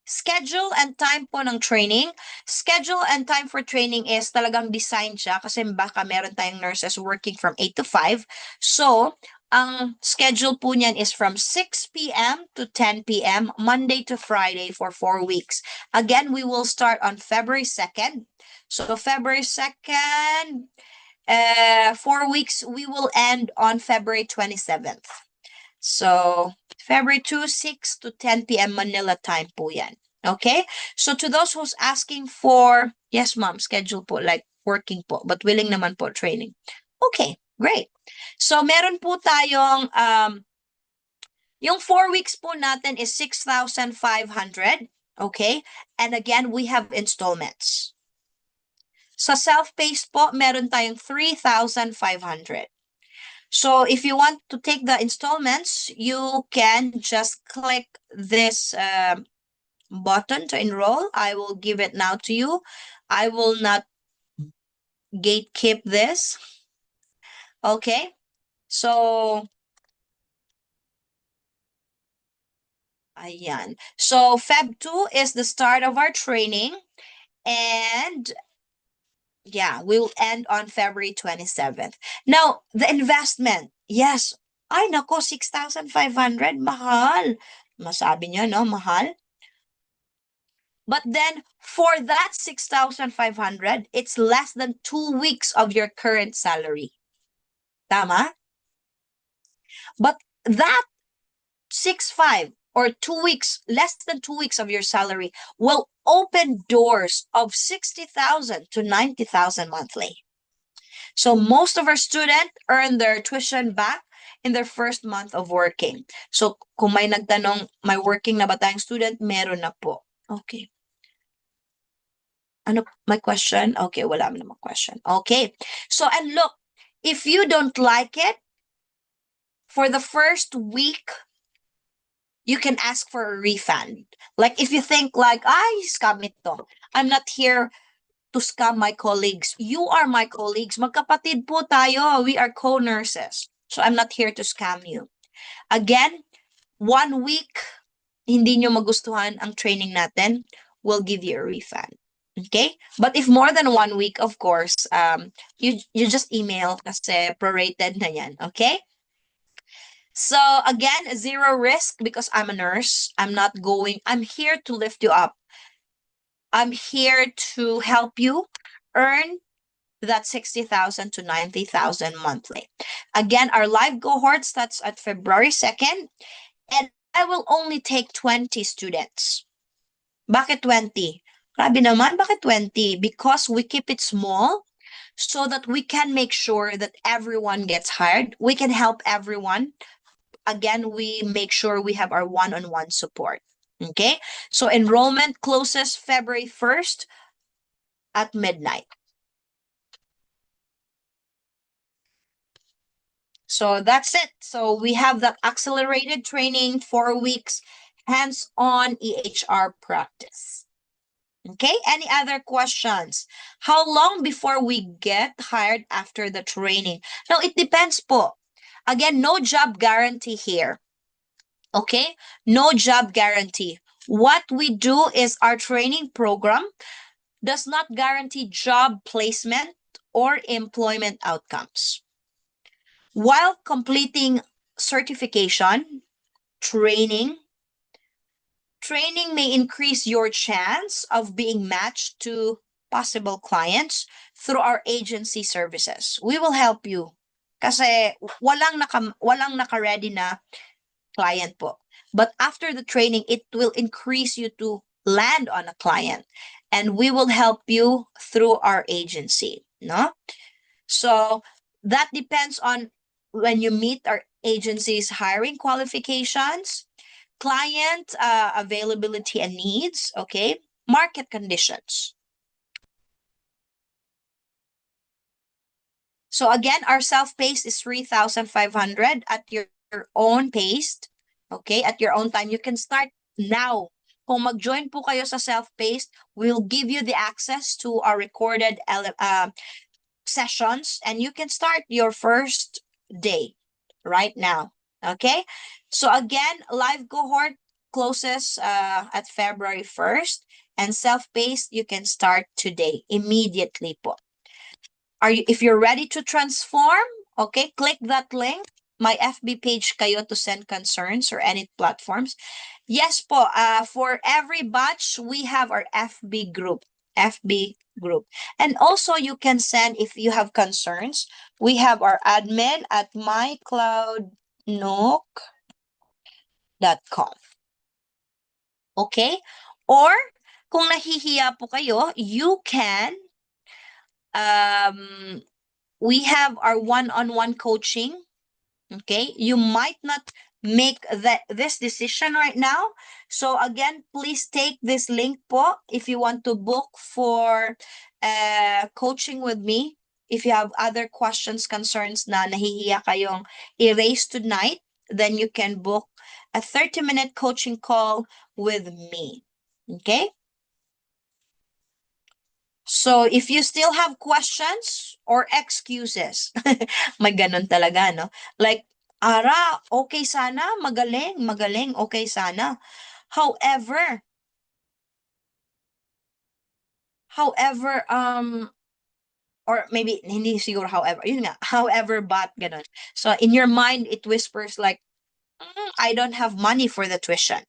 Schedule and time po ng training. Schedule and time for training is talagang design siya kasi baka meron tayong nurses working from 8 to 5. So, ang schedule po niyan is from 6 p.m. to 10 p.m. Monday to Friday for 4 weeks. Again, we will start on February 2nd. So, February 2nd, 4 weeks, we will end on February 27th. So, February 2, 6 to 10 p.m. Manila time po yan. Okay? So, to those who's asking for, yes ma'am, schedule po, like working po, but willing naman po training. Okay, Great. So meron po tayong yung 4 weeks po natin is 6,500. Okay? And again, we have installments. Sa self-paced po, meron tayong 3,500. So if you want to take the installments, you can just click this button to enroll. I will give it now to you. I will not gatekeep this. Okay? So, ayan. So, Feb 2 is the start of our training. And yeah, we'll end on February 27th. Now, the investment. Yes. Ay, nako, 6,500. Mahal. Masabi niyo, no? Mahal. But then, for that 6,500, it's less than 2 weeks of your current salary. Tama? But that 6,500 or 2 weeks, less than 2 weeks of your salary will open doors of 60,000 to 90,000 monthly. So most of our students earn their tuition back in their first month of working. So kung may nagtanong, may working na ba tayong student? Meron na po. Okay. Ano, my question? Okay, wala namang question. Okay. So, and look, if you don't like it, for the first week, you can ask for a refund. Like if you think like, ay, scam ito. I'm not here to scam my colleagues. You are my colleagues. Magkapatid po tayo. We are co-nurses. So I'm not here to scam you. Again, 1 week, hindi nyo magustuhan ang training natin, we'll give you a refund. Okay? But if more than 1 week, of course, you just email kasi prorated na yan. Okay? So again, zero risk because I'm a nurse. I'm here to lift you up. I'm here to help you earn that 60,000 to 90,000 monthly. Again, our live cohort starts at February 2nd, and I will only take 20 students. Bakit 20? Grabe naman, bakit 20? Because we keep it small so that we can make sure that everyone gets hired. We can help everyone. Again, we make sure we have our one-on-one support. Okay? So enrollment closes February 1st at midnight. So that's it. So we have that accelerated training, 4 weeks, hands-on EHR practice. Okay, any other questions? How long before we get hired after the training? Now, it depends po. Again, no job guarantee here. Okay, no job guarantee. What we do is our training program does not guarantee job placement or employment outcomes. While completing certification, training may increase your chance of being matched to possible clients through our agency services. We will help you. Kasi walang naka-ready na client po. But after the training, it will increase you to land on a client. And we will help you through our agency. No? So that depends on when you meet our agency's hiring qualifications, client availability and needs, okay, market conditions. So again, our self-paced is 3,500 at your own pace, okay, at your own time. You can start now. Kung mag-join po kayo sa self-paced, we'll give you the access to our recorded sessions and you can start your first day right now. Okay? So again, live cohort closes at February 1st and self-paced you can start today immediately po. If you're ready to transform, okay, click that link. My FB page kayo to send concerns or any platforms. Yes po, for every batch, we have our FB group. And also you can send if you have concerns. We have our admin at mycloudnook.com. Okay? Or kung nahihiya po kayo, you can we have our one-on-one coaching. Okay, you might not make this decision right now. So again, please take this link po if you want to book for coaching with me. If you have other questions, concerns na nahihiya kayong erase tonight, then you can book a 30-minute coaching call with me. Okay? So if you still have questions or excuses, may ganun talaga, no? Like, Ara, okay sana, magaling, magaling, okay sana. However, or maybe hindi siguro however, yun nga, however, but ganun. So in your mind, it whispers like, I don't have money for the tuition.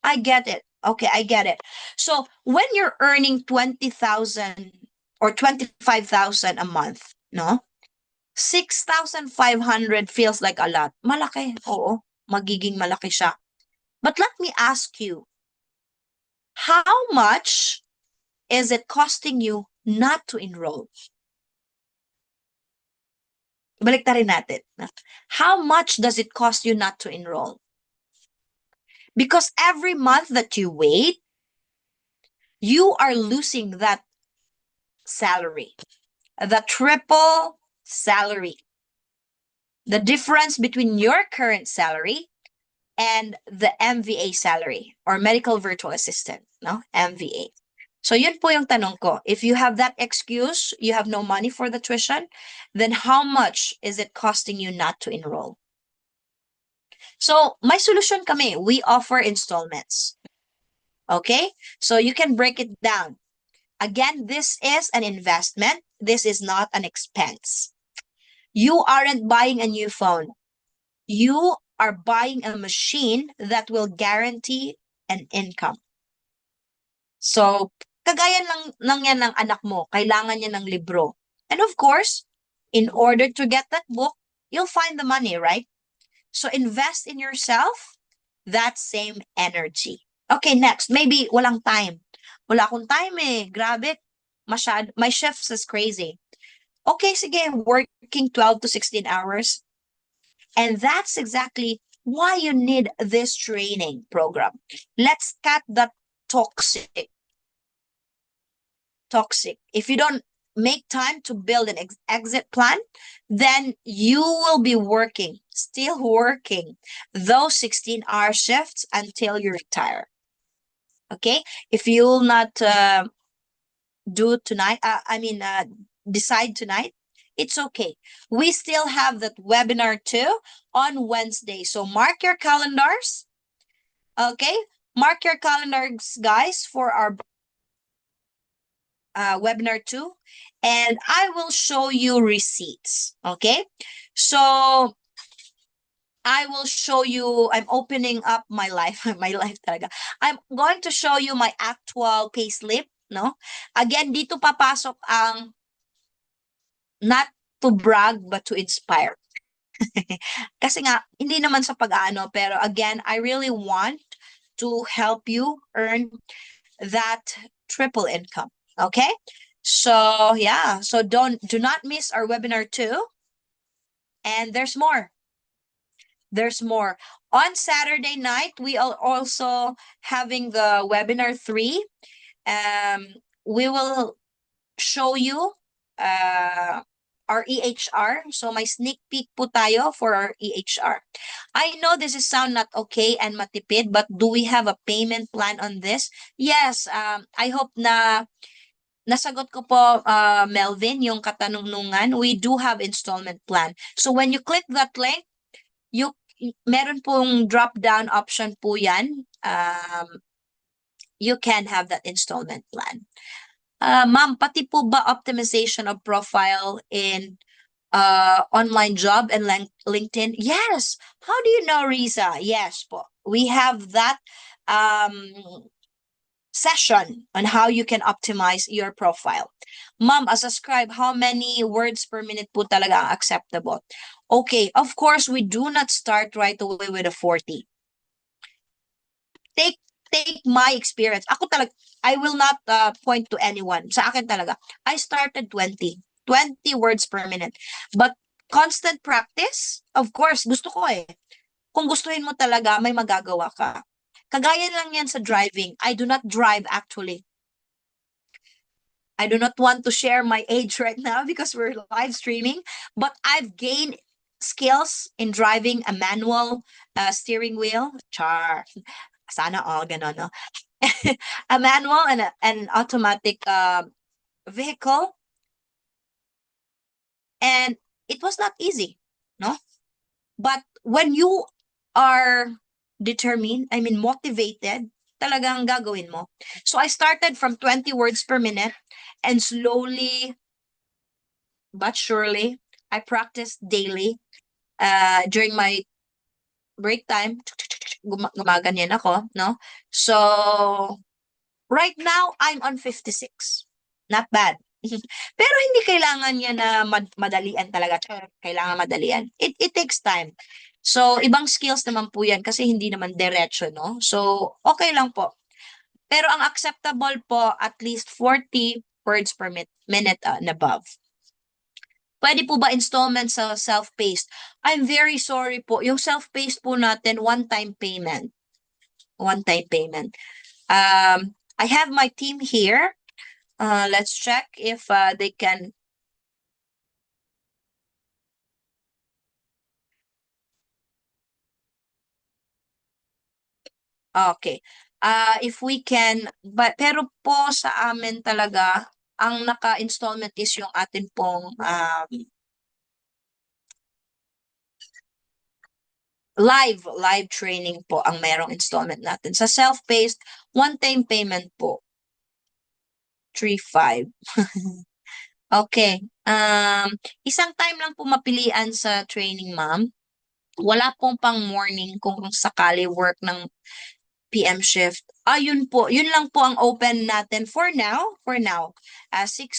I get it. Okay, I get it. So when you're earning 20,000 or 25,000 a month, no? 6,500 feels like a lot. Malaki. Oo, magiging malaki siya. But let me ask you, how much is it costing you not to enroll? Baliktarin natin. How much does it cost you not to enroll? Because every month that you wait, you are losing that salary, the triple salary, the difference between your current salary and the MVA salary or medical virtual assistant, no? MVA. So yun po yung tanong ko. If you have that excuse, you have no money for the tuition, then how much is it costing you not to enroll? So my solution kami, we offer installments. Okay? So you can break it down. Again, this is an investment. This is not an expense. You aren't buying a new phone. You are buying a machine that will guarantee an income. So, kagaya lang yan ng anak mo, kailangan niya ng libro. And of course, in order to get that book, you'll find the money, right? So, invest in yourself that same energy. Okay, next. Maybe walang time. Wala akong time eh. Grabe. My shifts is crazy. Okay, sige, working 12 to 16 hours. And that's exactly why you need this training program. Let's cut that toxic. If you don't make time to build an exit plan, then you will be still working those 16-hour shifts until you retire. Okay? If you will not do tonight, decide tonight, it's okay. We still have that webinar too on Wednesday. So mark your calendars. Okay? Mark your calendars, guys, for our webinar 2, and I will show you receipts. Okay, so I will show you, I'm opening up my life, my life talaga. I'm going to show you my actual payslip, no? Again, dito papasok ang not to brag but to inspire. Kasi nga, hindi naman sa pag-aano, pero again, I really want to help you earn that triple income. Okay? So yeah, so do not miss our webinar 2. And there's more. There's more. On Saturday night, we are also having the webinar 3. We will show you our EHR. So may sneak peek po tayo for our EHR. I know this is sound not okay and matipid, but do we have a payment plan on this? Yes, I hope na nasagot ko po, Melvin, yung katanungan. We do have installment plan. So when you click that link, meron pong drop-down option po yan. You can have that installment plan. Ma'am, pati po ba optimization of profile in online job and LinkedIn? Yes. How do you know, Riza? Yes po. We have that session on how you can optimize your profile. Ma'am, as a scribe, how many words per minute po talaga ang acceptable? Okay, of course, we do not start right away with a 40. Take my experience. Ako talaga, I will not point to anyone. Sa akin talaga, I started 20. 20 words per minute. But constant practice, of course, gusto ko eh. Kung gustuhin mo talaga, may magagawa ka. Kagaya lang yan sa driving. I do not drive actually. I do not want to share my age right now because we're live streaming, but I've gained skills in driving a manual steering wheel. Char. Sana all ganon, no? A manual and an automatic vehicle. And it was not easy, no? But when you are determined, I mean motivated, talagang gagawin mo. So I started from 20 words per minute and slowly but surely I practiced daily during my break time. Gumaganyan ako, no? So right now I'm on 56. Not bad. Pero hindi kailangan niya na madalian talaga. Kailangan madalian. It takes time. So, ibang skills naman po yan kasi hindi naman diretso, no? So, okay lang po. Pero ang acceptable po, at least 40 words per minute and above. Pwede po ba installment sa self-paced? I'm very sorry po. Yung self-paced po natin, one-time payment. One-time payment. I have my team here. Let's check if they can. Okay. If we can, but pero po sa amin talaga, ang naka-installment is yung atin pong live training po ang merong installment natin. Sa self-paced, one-time payment po. 3,500. Okay. Isang time lang po mapilian sa training, ma'am. Wala pong pang morning kung sakali work ng PM shift. Yun po. Yun lang po ang open natin for now. 6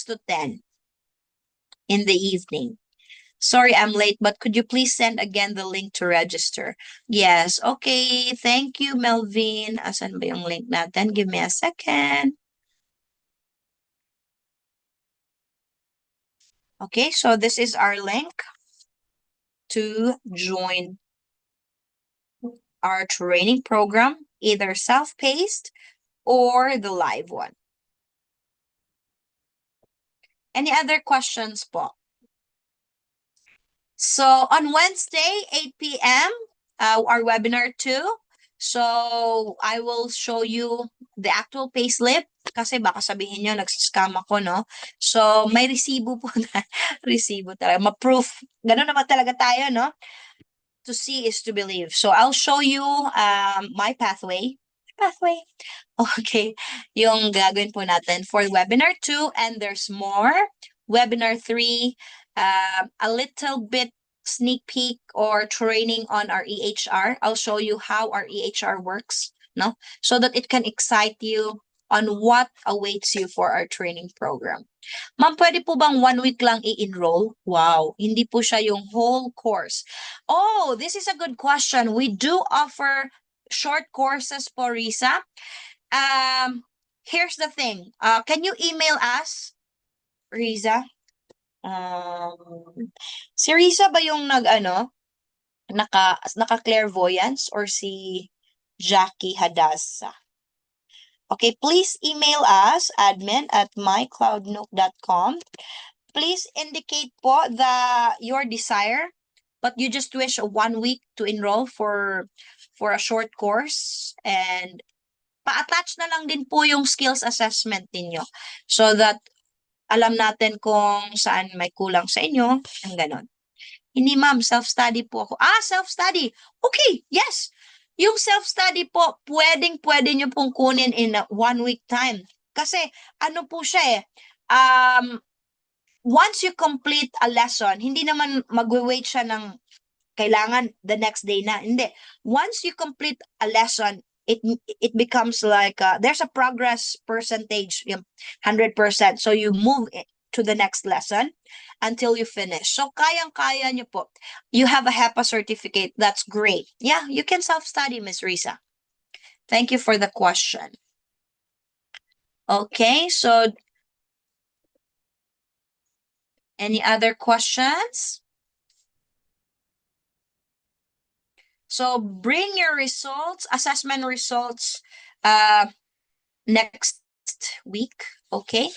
to 10 in the evening. Sorry, I'm late, but could you please send again the link to register? Yes. Okay. Thank you, Melvin. Asan ba yung link natin? Give me a second. Okay, so this is our link to join our training program, either self-paced or the live one. Any other questions po? So on Wednesday, 8 p.m., our webinar 2. So I will show you the actual payslip kasi baka sabihin nyo, nagsiscam ako, no? So may resibo po na, resibo talaga, ma-proof. Ganun naman talaga tayo, no? To see is to believe. So I'll show you my pathway. Pathway. Okay. Yung gagawin po natin for webinar 2 and there's more. Webinar 3, a little bit sneak peek or training on our EHR. I'll show you how our EHR works, no? So that it can excite you on what awaits you for our training program. Ma'am, pwede po bang 1 week lang i-enroll? Wow, hindi po siya yung whole course. Oh, this is a good question. We do offer short courses po, Risa. Here's the thing. Can you email us, Riza? Si Riza ba yung naka-clairvoyance or si Jackie Hadasa? Okay, please email us admin@mycloudnook.com. Please indicate po your desire, but you just wish 1 week to enroll for a short course, and pa-attach na lang din po yung skills assessment ninyo so that alam natin kung saan may kulang sa inyo, ang ganon. Hindi ma'am, self-study po ako. Self-study. Okay, yes. Yung self-study po, pwede nyo pong kunin in a 1 week time. Kasi ano po siya once you complete a lesson, hindi naman magwe-wait siya ng kailangan the next day na. Hindi. Once you complete a lesson, it becomes like there's a progress percentage, 100%. So you move to the next lesson until you finish. So kayang-kaya nyo po. You have a HEPA certificate. That's great. Yeah, you can self-study, Miss Risa. Thank you for the question. Okay, so Any other questions? So bring your results, assessment results, next week, okay?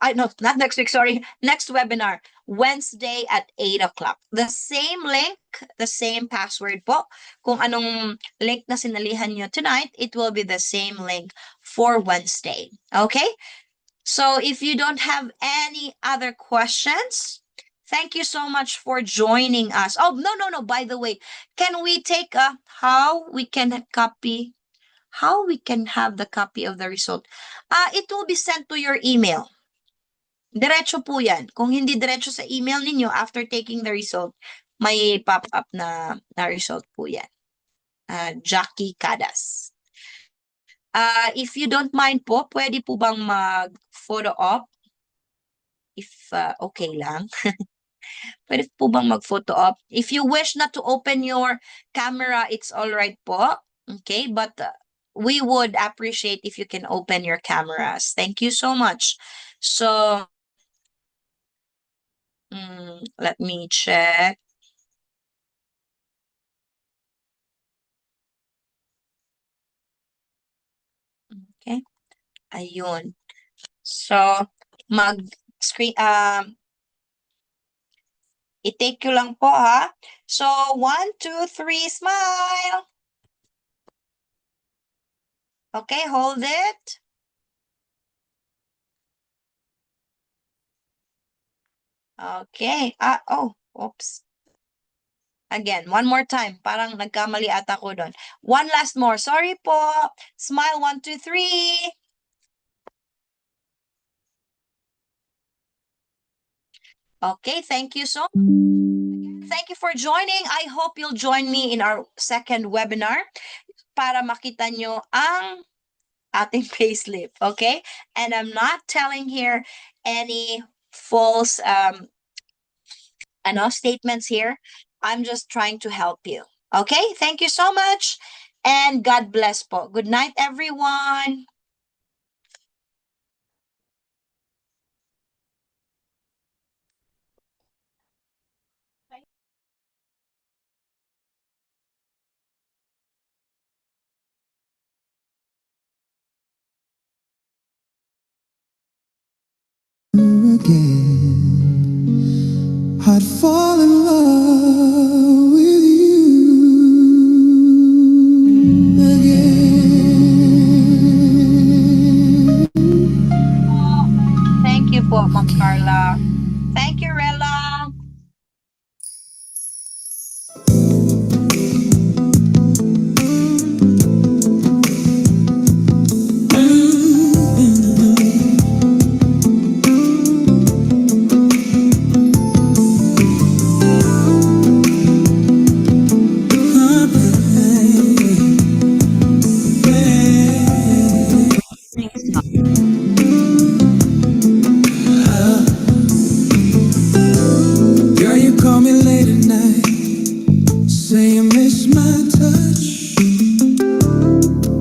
I no, not next week, sorry. Next webinar, Wednesday at 8 o'clock. The same link, the same password po. Kung anong link na sinalihan nyo tonight, it will be the same link for Wednesday. Okay? So if you don't have any other questions, thank you so much for joining us. Oh, no. By the way, can we take how we can have the copy of the result? It will be sent to your email. Diretso po yan. Kung hindi diretso sa email ninyo after taking the result, may pop-up na result po yan. Jackie Cadas. If you don't mind po, pwede po bang mag-photo op? If okay lang. Pwede po bang mag-photo op? If you wish not to open your camera, it's all right po. Okay, but we would appreciate if you can open your cameras. Thank you so much. So, let me check. Okay. Ayun. So, mag-screen, i-take ko lang po ha. So, 1, 2, 3, smile. Okay, hold it. Okay. Oops. Again, one more time. Parang nagkamali ata ko doon. One last more. Sorry po. Smile, 1, 2, 3. Okay, thank you so much. Again, thank you for joining. I hope you'll join me in our second webinar para makita nyo ang ating payslip, okay? And I'm not telling here any false statements here. I'm just trying to help you. Okay? Thank you so much and God bless po. Good night everyone. Again, I'd fall in love with you again. Thank you po, Ma'am Carla. Thank you, Rella. Girl, you call me late at night, say you miss my touch,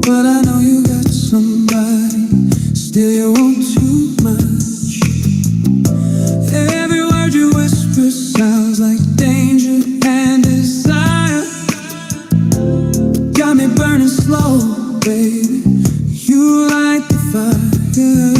but I know you got somebody, still you want too much. Every word you whisper sounds like danger and desire. Got me burning slow, baby, you light the fire.